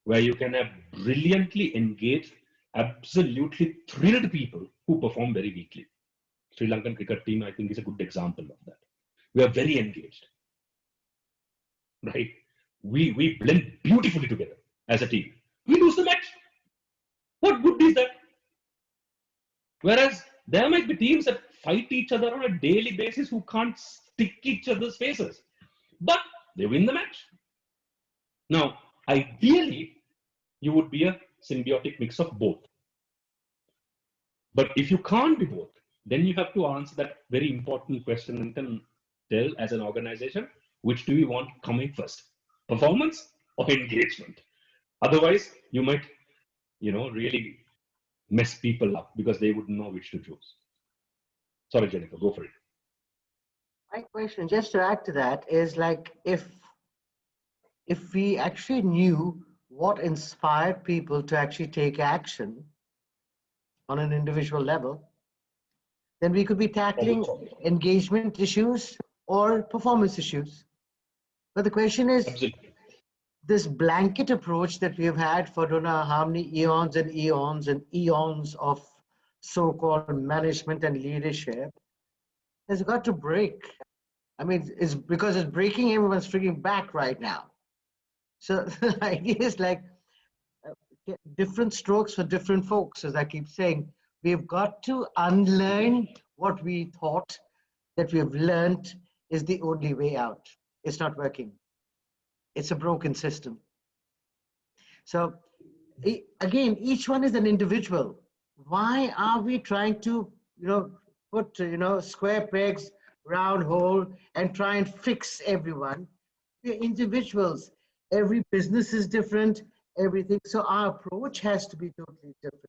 C: where you can have brilliantly engaged, absolutely thrilled people who perform very weakly. Sri Lankan cricket team, I think, is a good example of that. We are very engaged, right? We blend beautifully together as a team. We lose the match. What good is that? Whereas there might be teams that fight each other on a daily basis who can't stick each other's faces, but they win the match. Now, ideally, you would be a symbiotic mix of both. But if you can't be both, then you have to answer that very important question and then tell as an organization, which do we want coming first? Performance or engagement? Otherwise, you might, really mess people up because they wouldn't know which to choose. Sorry, Jennifer, go for it.
B: My question, just to add to that, is like if we actually knew what inspired people to actually take action on an individual level, then we could be tackling engagement issues or performance issues. But the question is,
C: Absolutely.
B: This blanket approach that we have had for don't know how many eons and eons and eons of so-called management and leadership has got to break. I mean, it's because it's breaking, everyone's freaking back right now. So the idea is like different strokes for different folks, as I keep saying. We've got to unlearn what we thought that we've learned is the only way out. It's not working. It's a broken system. So again, each one is an individual. Why are we trying to, put, square pegs, round hole, and try and fix everyone? We're individuals. Every business is different, everything. So our approach has to be totally different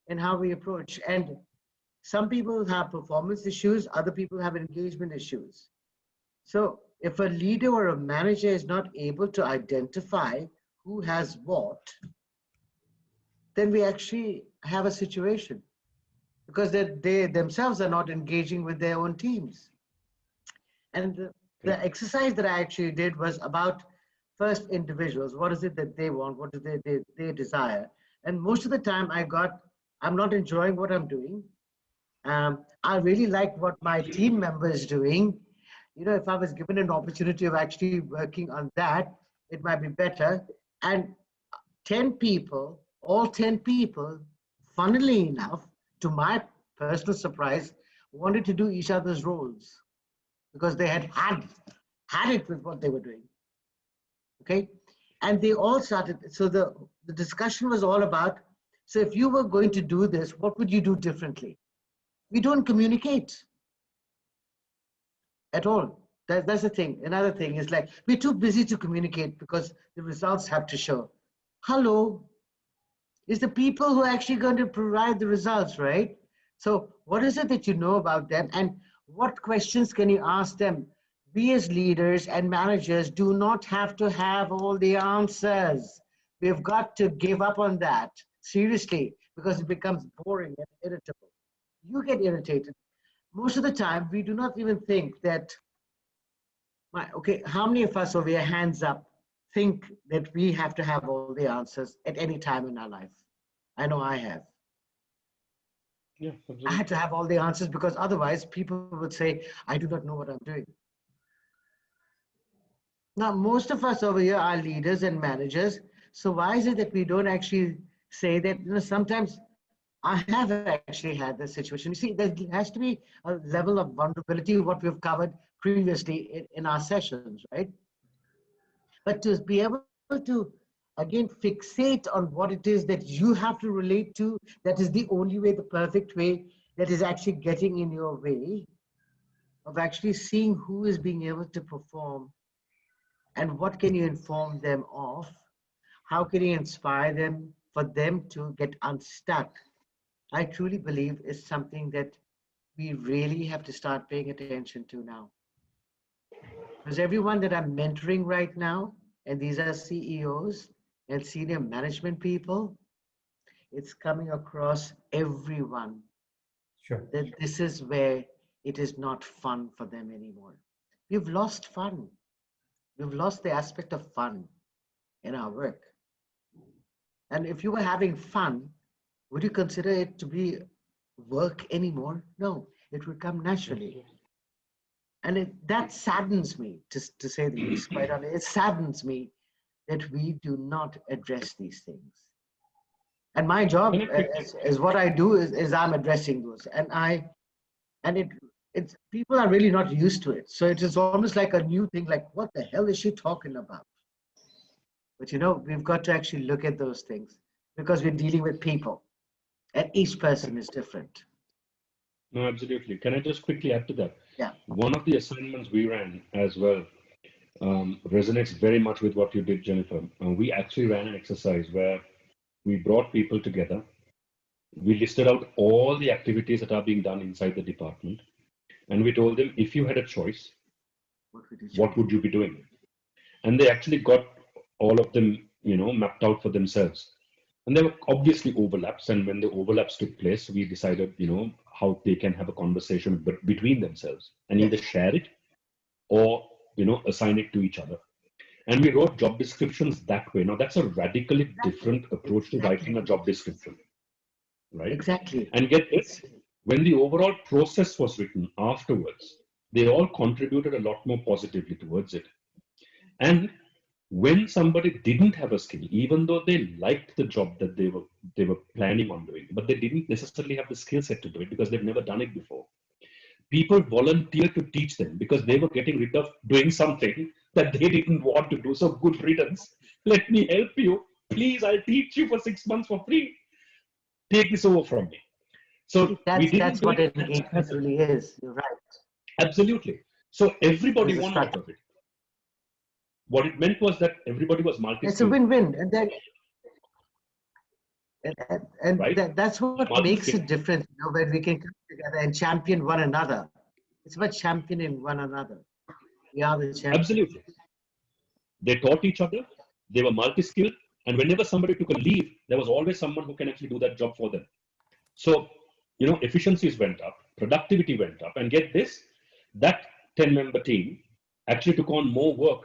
B: in how we approach. And some people have performance issues, other people have engagement issues. So if a leader or a manager is not able to identify who has what, then we actually have a situation, because they themselves are not engaging with their own teams. And the exercise that I actually did was about first individuals. What is it that they want? What do they desire? And most of the time I'm not enjoying what I'm doing. I really like what my team member is doing. If I was given an opportunity of actually working on that, it might be better. And 10 people, all 10 people, funnily enough, to my personal surprise, wanted to do each other's roles because they had it with what they were doing. Okay? And they all started, so the discussion was all about, so if you were going to do this, what would you do differently? We don't communicate at all. That's the thing. Another thing is like, we're too busy to communicate because the results have to show. Hello, it's the people who are actually going to provide the results, right? So what is it that you know about them, and what questions can you ask them? We as leaders and managers do not have to have all the answers. We've got to give up on that, seriously, because it becomes boring and irritable. You get irritated. Most of the time, we do not even think that, okay, how many of us over here, hands up, think that we have to have all the answers at any time in our life? I know I have.
C: Yeah,
B: I had to have all the answers, because otherwise people would say, I do not know what I'm doing. Now, most of us over here are leaders and managers. So why is it that we don't actually say that, sometimes I have actually had this situation. You see, there has to be a level of vulnerability, what we've covered previously in our sessions, right? But to be able to, again, fixate on what it is that you have to relate to, that is the only way, the perfect way, that is actually getting in your way of actually seeing who is being able to perform, and what can you inform them of? How can you inspire them for them to get unstuck? I truly believe is something that we really have to start paying attention to now. Because everyone that I'm mentoring right now, and these are CEOs and senior management people, it's coming across everyone.
A: Sure.
B: That this is where it is not fun for them anymore. We've lost fun. We've lost the aspect of fun in our work. And if you were having fun, would you consider it to be work anymore? No, it would come naturally. And that saddens me, to say the least, quite honestly. It saddens me that we do not address these things. And my job is what I do is I'm addressing those. And it's people are really not used to it. So it is almost like a new thing, like, what the hell is she talking about? But we've got to actually look at those things, because we're dealing with people, and each person is different.
C: No, absolutely. Can I just quickly add to that?
B: Yeah.
C: One of the assignments we ran as well resonates very much with what you did, Jennifer. We actually ran an exercise where we brought people together. We listed out all the activities that are being done inside the department. And we told them, if you had a choice, what would you be doing? And they actually got all of them, mapped out for themselves. And there were obviously overlaps. And when the overlaps took place, we decided, how they can have a conversation between themselves and either share it or, assign it to each other. And we wrote job descriptions that way. Now, that's a radically different approach to writing a job description, right?
B: Exactly.
C: And get this, when the overall process was written afterwards, they all contributed a lot more positively towards it. And when somebody didn't have a skill, even though they liked the job that they were planning on doing, but they didn't necessarily have the skill set to do it because they've never done it before, people volunteered to teach them because they were getting rid of doing something that they didn't want to do. So good riddance. Let me help you please, I'll teach you for 6 months for free. Take this over from me. So
B: that's what engagement really is. You're right.
C: Absolutely. So everybody won out of it. What it meant was that everybody was multi-skilled.
B: It's a win-win, and then
C: right?
B: that's what makes a difference. You know, when we can come together and champion one another. It's about championing one another. We are the champions.
C: Absolutely. They taught each other. They were multi-skilled, and whenever somebody took a leave, there was always someone who can actually do that job for them. So, you know, efficiencies went up, productivity went up, and get this, that 10-member team actually took on more work.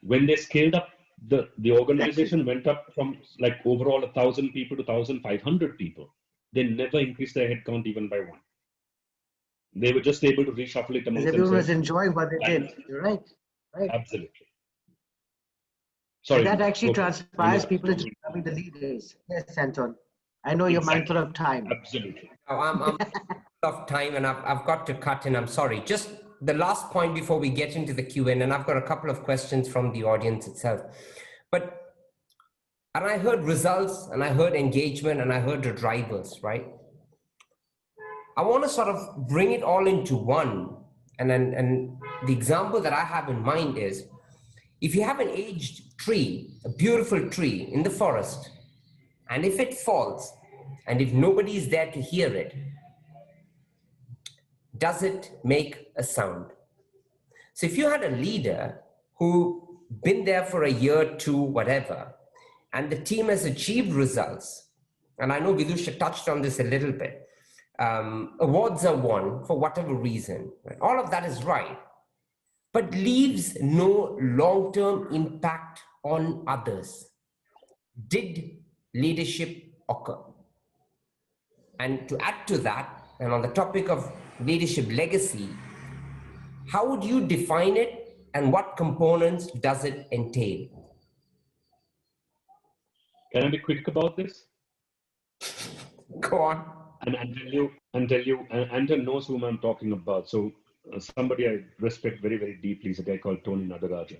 C: When they scaled up, the organization went up from like overall 1,000 people to 1,500 people. They never increased their headcount even by one. They were just able to reshuffle it amongst themselves.
B: Everyone was enjoying what they did. You're right. Right.
C: Absolutely. Sorry.
B: And that actually transpires people into becoming the leaders. Yes, Anton. I know you're mindful of time.
C: Absolutely.
A: Oh, I'm of time, and I've got to cut in. I'm sorry. Just the last point before we get into the Q&A, and I've got a couple of questions from the audience itself. And I heard results, and I heard engagement, and I heard the drivers, right? I want to sort of bring it all into one. And the example that I have in mind is, if you have an aged tree, a beautiful tree in the forest, and if it falls, and if nobody is there to hear it, does it make a sound? So if you had a leader who been there for a year, two, whatever, and the team has achieved results, and I know Vidusha touched on this a little bit, awards are won for whatever reason, right? All of that is right, but leaves no long-term impact on others. Did leadership occur? And to add to that, and on the topic of leadership legacy, how would you define it, and what components does it entail?
C: Can I be quick about this?
A: Go on.
C: And tell you, Anton knows whom I'm talking about. So somebody I respect very, very deeply is a guy called Tony Nadaraja.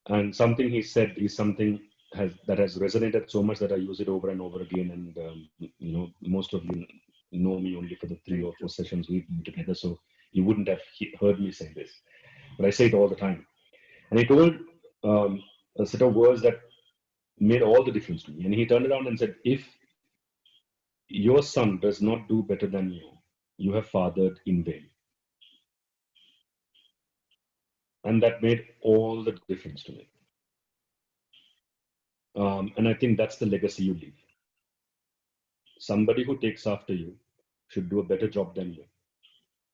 C: And something he said is something that has resonated so much that I use it over and over again. And you know, most of you know me only for the 3 or 4 sessions we've been together, so you wouldn't have heard me say this, but I say it all the time. And he told a set of words that made all the difference to me. And he turned around and said, if your son does not do better than you, you have fathered in vain. And that made all the difference to me. And I think that's the legacy you leave. Somebody who takes after you should do a better job than you.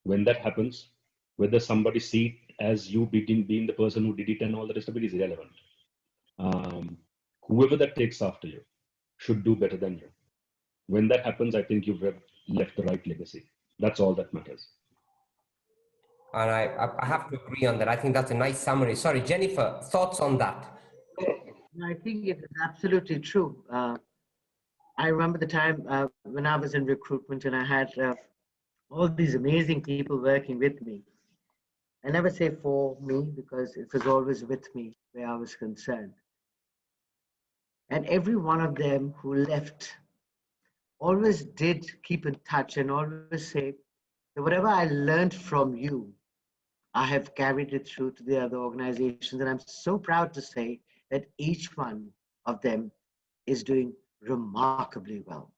C: When that happens, whether somebody see it as you being the person who did it and all the rest of it is irrelevant. Whoever that takes after you should do better than you. When that happens, I think you've left the right legacy. That's all that matters.
A: And I have to agree on that. I think that's a nice summary. Sorry, Jennifer, thoughts on that?
B: I think it is absolutely true. I remember the time when I was in recruitment and I had all these amazing people working with me. I never say for me because it was always with me where I was concerned. And every one of them who left always did keep in touch and always say that whatever I learned from you, I have carried it through to the other organizations. And I'm so proud to say that each one of them is doing remarkably well.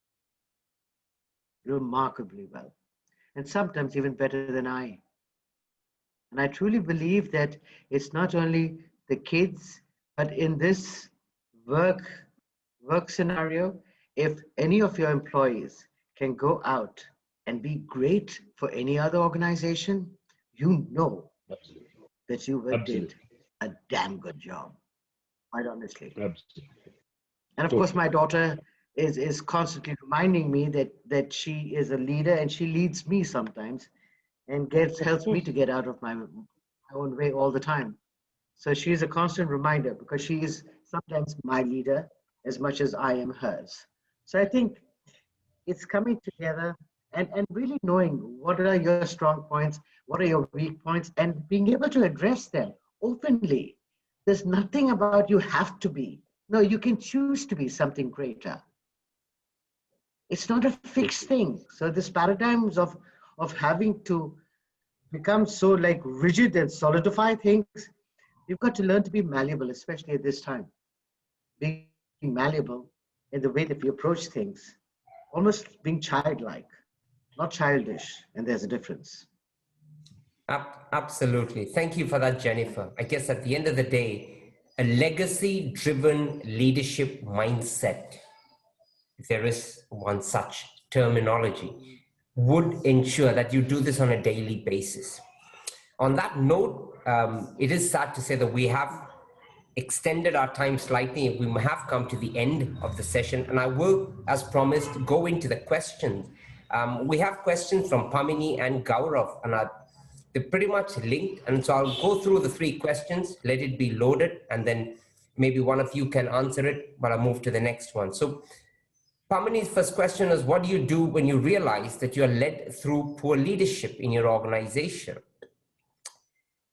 B: Remarkably well. And sometimes even better than I. And I truly believe that it's not only the kids, but in this work scenario, if any of your employees can go out and be great for any other organization, you know
C: Absolutely.
B: that you did a damn good job, quite honestly.
C: Absolutely.
B: And of course, my daughter is constantly reminding me that she is a leader and she leads me sometimes and helps me to get out of my own way all the time. So she's a constant reminder because she is sometimes my leader as much as I am hers. So I think it's coming together and really knowing what are your strong points, what are your weak points, and being able to address them openly. There's nothing about you have to be. No, you can choose to be something greater. It's not a fixed thing. So this paradigms of having to become so like rigid and solidify things, you've got to learn to be malleable, especially at this time. Being malleable in the way that we approach things, almost being childlike, not childish, and there's a difference.
A: Absolutely. Thank you for that, Jennifer. I guess at the end of the day, a legacy-driven leadership mindset, if there is one such terminology, would ensure that you do this on a daily basis. On that note, it is sad to say that we have extended our time slightly. We have come to the end of the session, and I will, as promised, go into the questions. We have questions from Pamini and Gaurav, and they're pretty much linked. And so I'll go through the 3 questions, let it be loaded, and then maybe one of you can answer it, but I'll move to the next one. So Pamini's first question is, what do you do when you realize that you're led through poor leadership in your organization?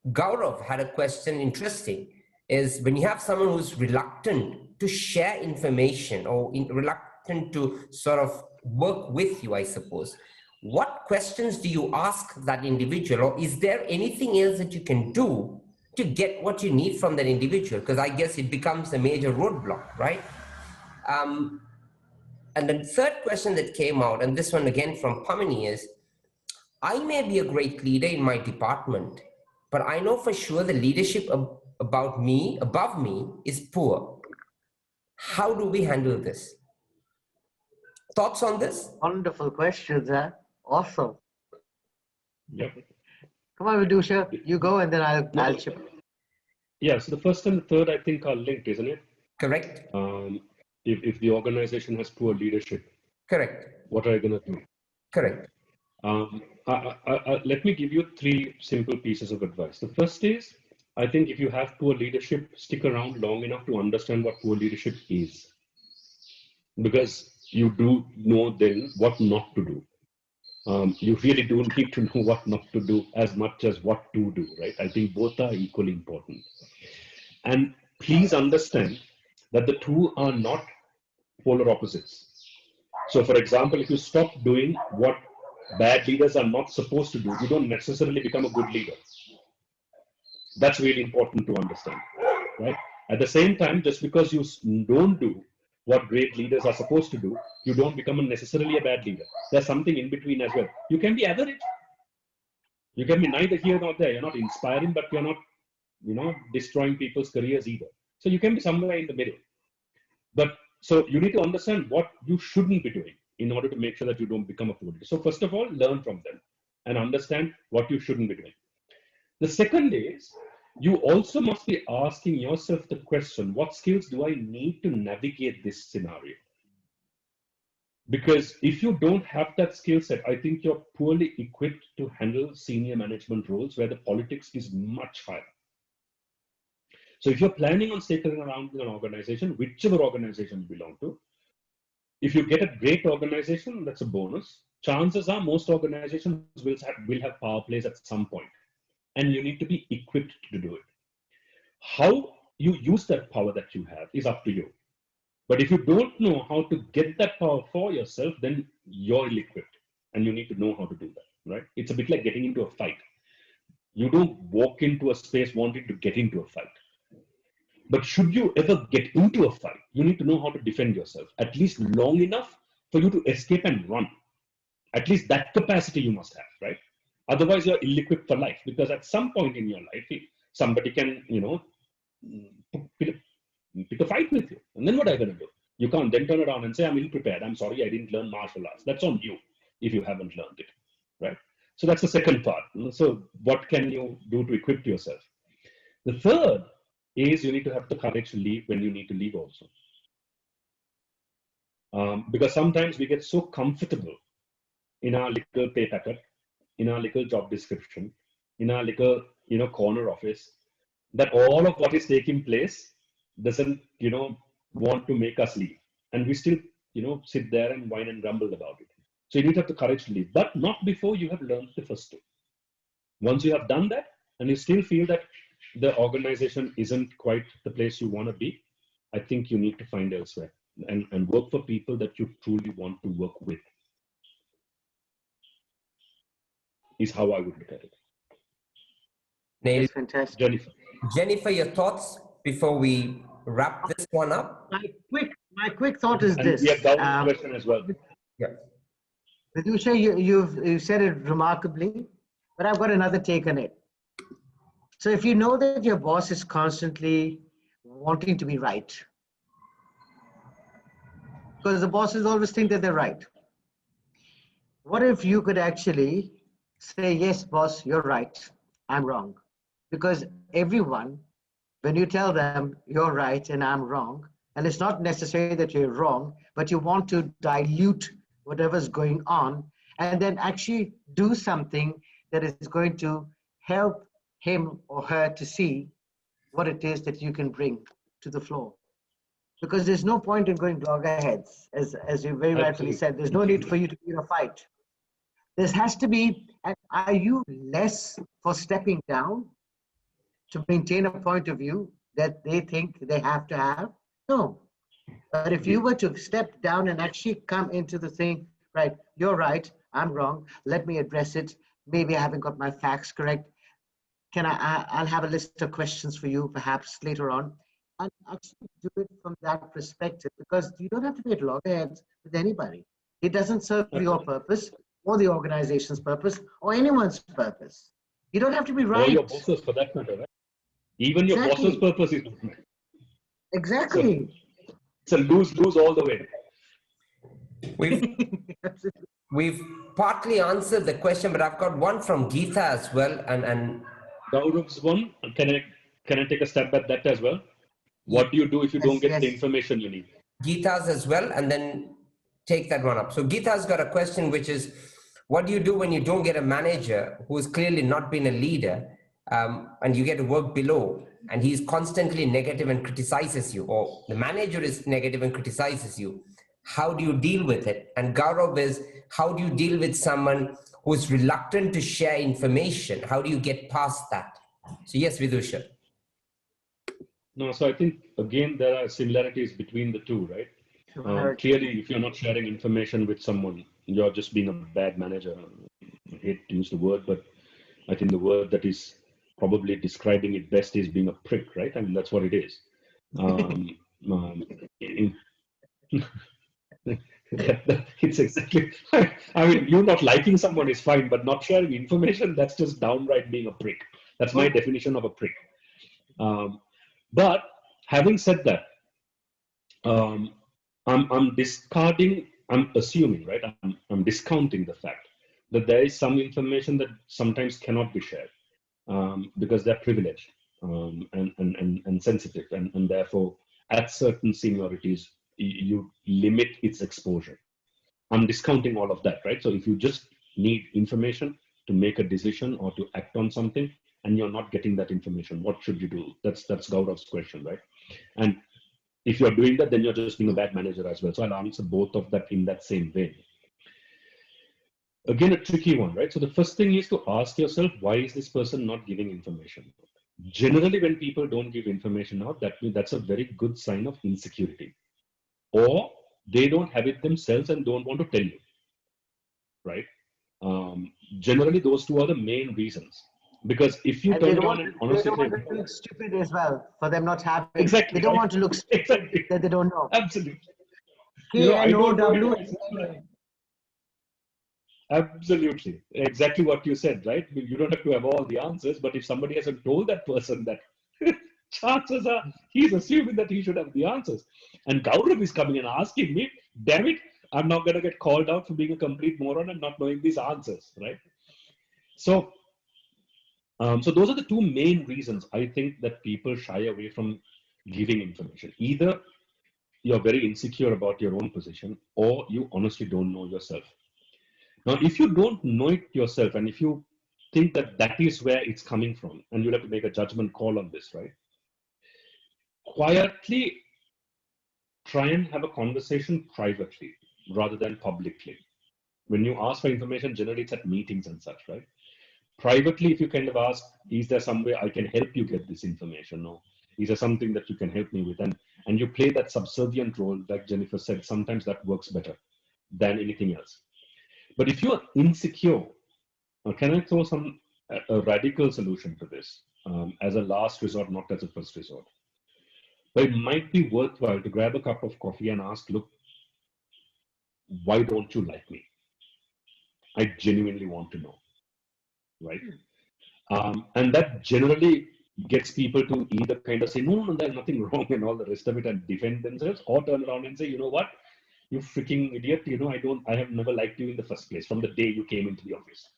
A: Gaurav had a question, interesting, is when you have someone who's reluctant to share information or reluctant to sort of work with you, I suppose, what questions do you ask that individual, or is there anything else that you can do to get what you need from that individual? Because I guess it becomes a major roadblock, right? And the third question that came out, and this one again from Pamini, is, I may be a great leader in my department, but I know for sure the leadership above me is poor. How do we handle this? Thoughts on this?
B: Wonderful questions, huh? Awesome.
C: Yep.
B: Come on, Vidusha, you go and then I'll chip in.
C: Yeah, so the first and the third, I think, are linked, isn't it?
A: Correct.
C: If the organization has poor leadership,
A: correct,
C: what are you going to do?
A: Correct.
C: Let me give you 3 simple pieces of advice. The first is, I think if you have poor leadership, stick around long enough to understand what poor leadership is. Because you do know then what not to do. You really do need to know what not to do as much as what to do, right? I think both are equally important. And please understand that the 2 are not polar opposites. So for example, if you stop doing what bad leaders are not supposed to do, you don't necessarily become a good leader. That's really important to understand, right? At the same time, just because you don't do what great leaders are supposed to do, you don't become necessarily a bad leader. There's something in between as well. You can be average. You can be neither here nor there. You're not inspiring, but you're not, destroying people's careers either. So you can be somewhere in the middle. But so you need to understand what you shouldn't be doing in order to make sure that you don't become a poor leader. So first of all, learn from them and understand what you shouldn't be doing. The second is, you also must be asking yourself the question, what skills do I need to navigate this scenario? Because if you don't have that skill set, I think you're poorly equipped to handle senior management roles where the politics is much higher. So if you're planning on sticking around in an organization, whichever organization you belong to, if you get a great organization, that's a bonus. Chances are most organizations will have power plays at some point, and you need to be equipped to do it. How you use that power that you have is up to you. But if you don't know how to get that power for yourself, then you're ill-equipped, and you need to know how to do that, right? It's a bit like getting into a fight. You don't walk into a space wanting to get into a fight. But should you ever get into a fight, you need to know how to defend yourself, at least long enough for you to escape and run. At least that capacity you must have, right? Otherwise, you're ill-equipped for life, because at some point in your life, somebody can, pick a fight with you. And then what are you going to do? You can't then turn around and say, I'm ill-prepared. I'm sorry, I didn't learn martial arts. That's on you if you haven't learned it, right? So that's the second part. So what can you do to equip yourself? The third is you need to have the courage to leave when you need to leave also. Because sometimes we get so comfortable in our little pay packet, in our little job description, in our little, corner office, that all of what is taking place doesn't, want to make us leave. And we still, sit there and whine and grumble about it. So you need to have the courage to leave, but not before you have learned the first 2. Once you have done that, and you still feel that the organization isn't quite the place you want to be, I think you need to find elsewhere and work for people that you truly want to work with, is how I would look at it.
A: Nailed.
B: That's fantastic.
C: Jennifer.
A: Jennifer, your thoughts before we wrap this one up?
B: My quick thought is
C: And
B: this.
C: we have Gaura's question as well.
A: Yeah.
B: Vidusha, you've said it remarkably, but I've got another take on it. So if you know that your boss is constantly wanting to be right, because the bosses always think that they're right, what if you could actually say, yes, boss, you're right, I'm wrong? Because everyone, when you tell them you're right and I'm wrong, and it's not necessary that you're wrong, but you want to dilute whatever's going on and then actually do something that is going to help him or her to see what it is that you can bring to the floor. Because there's no point in going loggerheads, as you very rightfully said. There's no need for you to be in a fight. There has to be, and are you less for stepping down to maintain a point of view that they think they have to have? No. But if you were to step down and actually come into the thing, right, you're right, I'm wrong, let me address it. Maybe I haven't got my facts correct. I'll have a list of questions for you perhaps later on. And actually do it from that perspective, because you don't have to be at loggerheads with anybody. It doesn't serve your purpose or the organization's purpose or anyone's purpose. You don't have to be right.
C: Or your boss's, for that matter, right? Even your boss's purpose is not met.
B: Exactly.
C: So it's a lose-lose all the way.
A: We've partly answered the question, but I've got one from Geeta as well. And
C: Gaurav's one, can I take a stab at that as well? What do you do if you don't get the information you need?
A: Geeta's as well, and then take that one up. So Geeta's got a question, which is, what do you do when you don't get a manager who has clearly not been a leader, and you get to work below, and he's constantly negative and criticizes you, or the manager is negative and criticizes you? How do you deal with it? And Gaurav is, how do you deal with someone who's reluctant to share information? How do you get past that? So yes, Vidusha.
C: No, so I think, again, there are similarities between the two, right? Clearly, if you're not sharing information with someone, you're just being a bad manager. I hate to use the word, but I think the word that is probably describing it best is being a prick, right? I mean, that's what it is. It's exactly, I mean, you not liking someone is fine, but not sharing information, that's just downright being a prick. That's my definition of a prick. But having said that, I'm discarding, I'm assuming, right? I'm discounting the fact that there is some information that sometimes cannot be shared because they're privileged and sensitive, and therefore at certain seniorities, you limit its exposure. I'm discounting all of that, right? So if you just need information to make a decision or to act on something, and you're not getting that information, what should you do? That's Gaurav's question, right? And if you're doing that, then you're just being a bad manager as well. So I'll answer both of that in that same way. Again, a tricky one, right? So the first thing is to ask yourself, why is this person not giving information? Generally, when people don't give information out, that's a very good sign of insecurity. Or they don't have it themselves and don't want to tell you, right? Generally, those two are the main reasons. Because if you turn around and honestly
B: say, they don't want to look stupid as well for them not having.
C: Exactly.
B: They don't want to look stupid that they don't know.
C: Absolutely.
B: K-N-O-W.
C: Absolutely. Exactly what you said, right? You don't have to have all the answers, but if somebody hasn't told that person that, chances are he's assuming that he should have the answers. And Gaurav is coming and asking me, damn it, I'm not going to get called out for being a complete moron and not knowing these answers, right? So those are the two main reasons I think that people shy away from giving information. Either you're very insecure about your own position, or you honestly don't know yourself. Now, if you don't know it yourself, and if you think that that is where it's coming from, and you'll have to make a judgment call on this, right? Quietly try and have a conversation privately rather than publicly. When you ask for information, generally it's at meetings and such, right? Privately, if you kind of ask, is there some way I can help you get this information? Or is there something that you can help me with? and you play that subservient role, like Jennifer said, sometimes that works better than anything else. But if you are insecure, can I throw a radical solution to this as a last resort, not as a first resort? But it might be worthwhile to grab a cup of coffee and ask, look, why don't you like me? I genuinely want to know, right? And that generally gets people to either kind of say, no, there's nothing wrong and all the rest of it and defend themselves, or turn around and say, you know what, you freaking idiot, I have never liked you in the first place from the day you came into the office.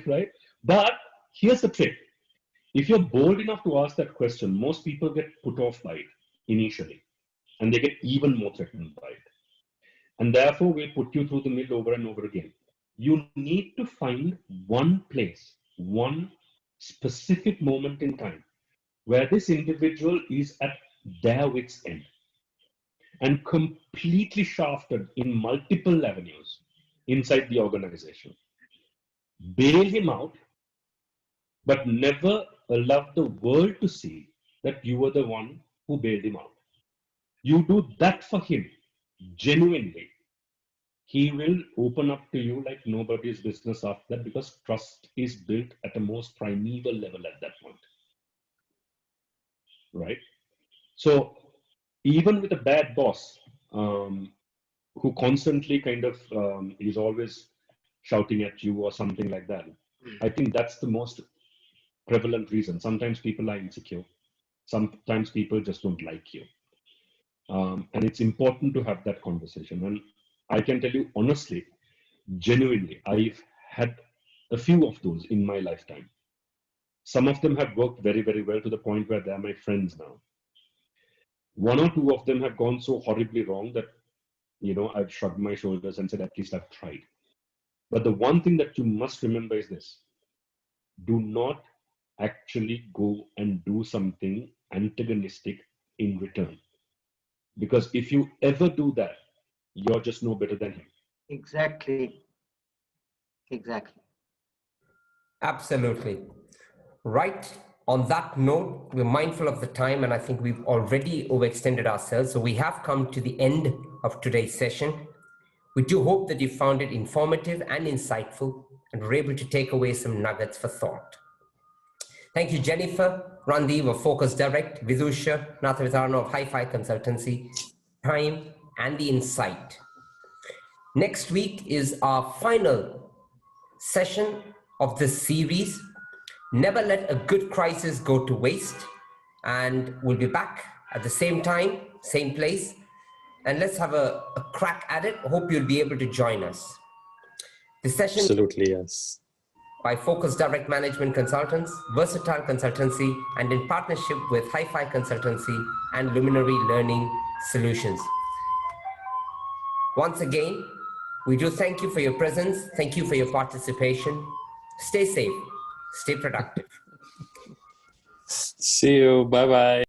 C: Right? But here's the trick. If you're bold enough to ask that question, most people get put off by it initially, and they get even more threatened by it. And therefore, we'll put you through the mill over and over again. You need to find one place, one specific moment in time where this individual is at their wit's end and completely shafted in multiple avenues inside the organization. Bail him out, but never allow the world to see that you were the one who bailed him out. You do that for him, genuinely. He will open up to you like nobody's business after that, because trust is built at a most primeval level at that point. Right? So even with a bad boss who constantly kind of is always shouting at you or something like that, I think that's the most prevalent reason. Sometimes people are insecure. Sometimes people just don't like you. And it's important to have that conversation. And I can tell you honestly, genuinely, I've had a few of those in my lifetime. Some of them have worked very, very well to the point where they're my friends now. One or two of them have gone so horribly wrong that, I've shrugged my shoulders and said, at least I've tried. But the one thing that you must remember is this: do not actually go and do something antagonistic in return. Because if you ever do that, you're just no better than him.
B: Exactly.
A: Absolutely. Right. On that note, we're mindful of the time, and I think we've already overextended ourselves. So we have come to the end of today's session. We do hope that you found it informative and insightful and were able to take away some nuggets for thought. Thank you, Jennifer, Randive of Focus Direct, Vidusha Nathavitharana of High Five Consultancy, time and the insight. Next week is our final session of this series. Never let a good crisis go to waste. And we'll be back at the same time, same place. And let's have a crack at it. Hope you'll be able to join us. The session.
D: Absolutely, yes.
A: By Focus Direct Management Consultants, Versatile Consultancy, and in partnership with High Five Consultancy and Luminary Learning Solutions. Once again, we do thank you for your presence. Thank you for your participation. Stay safe. Stay productive.
D: See you. Bye-bye.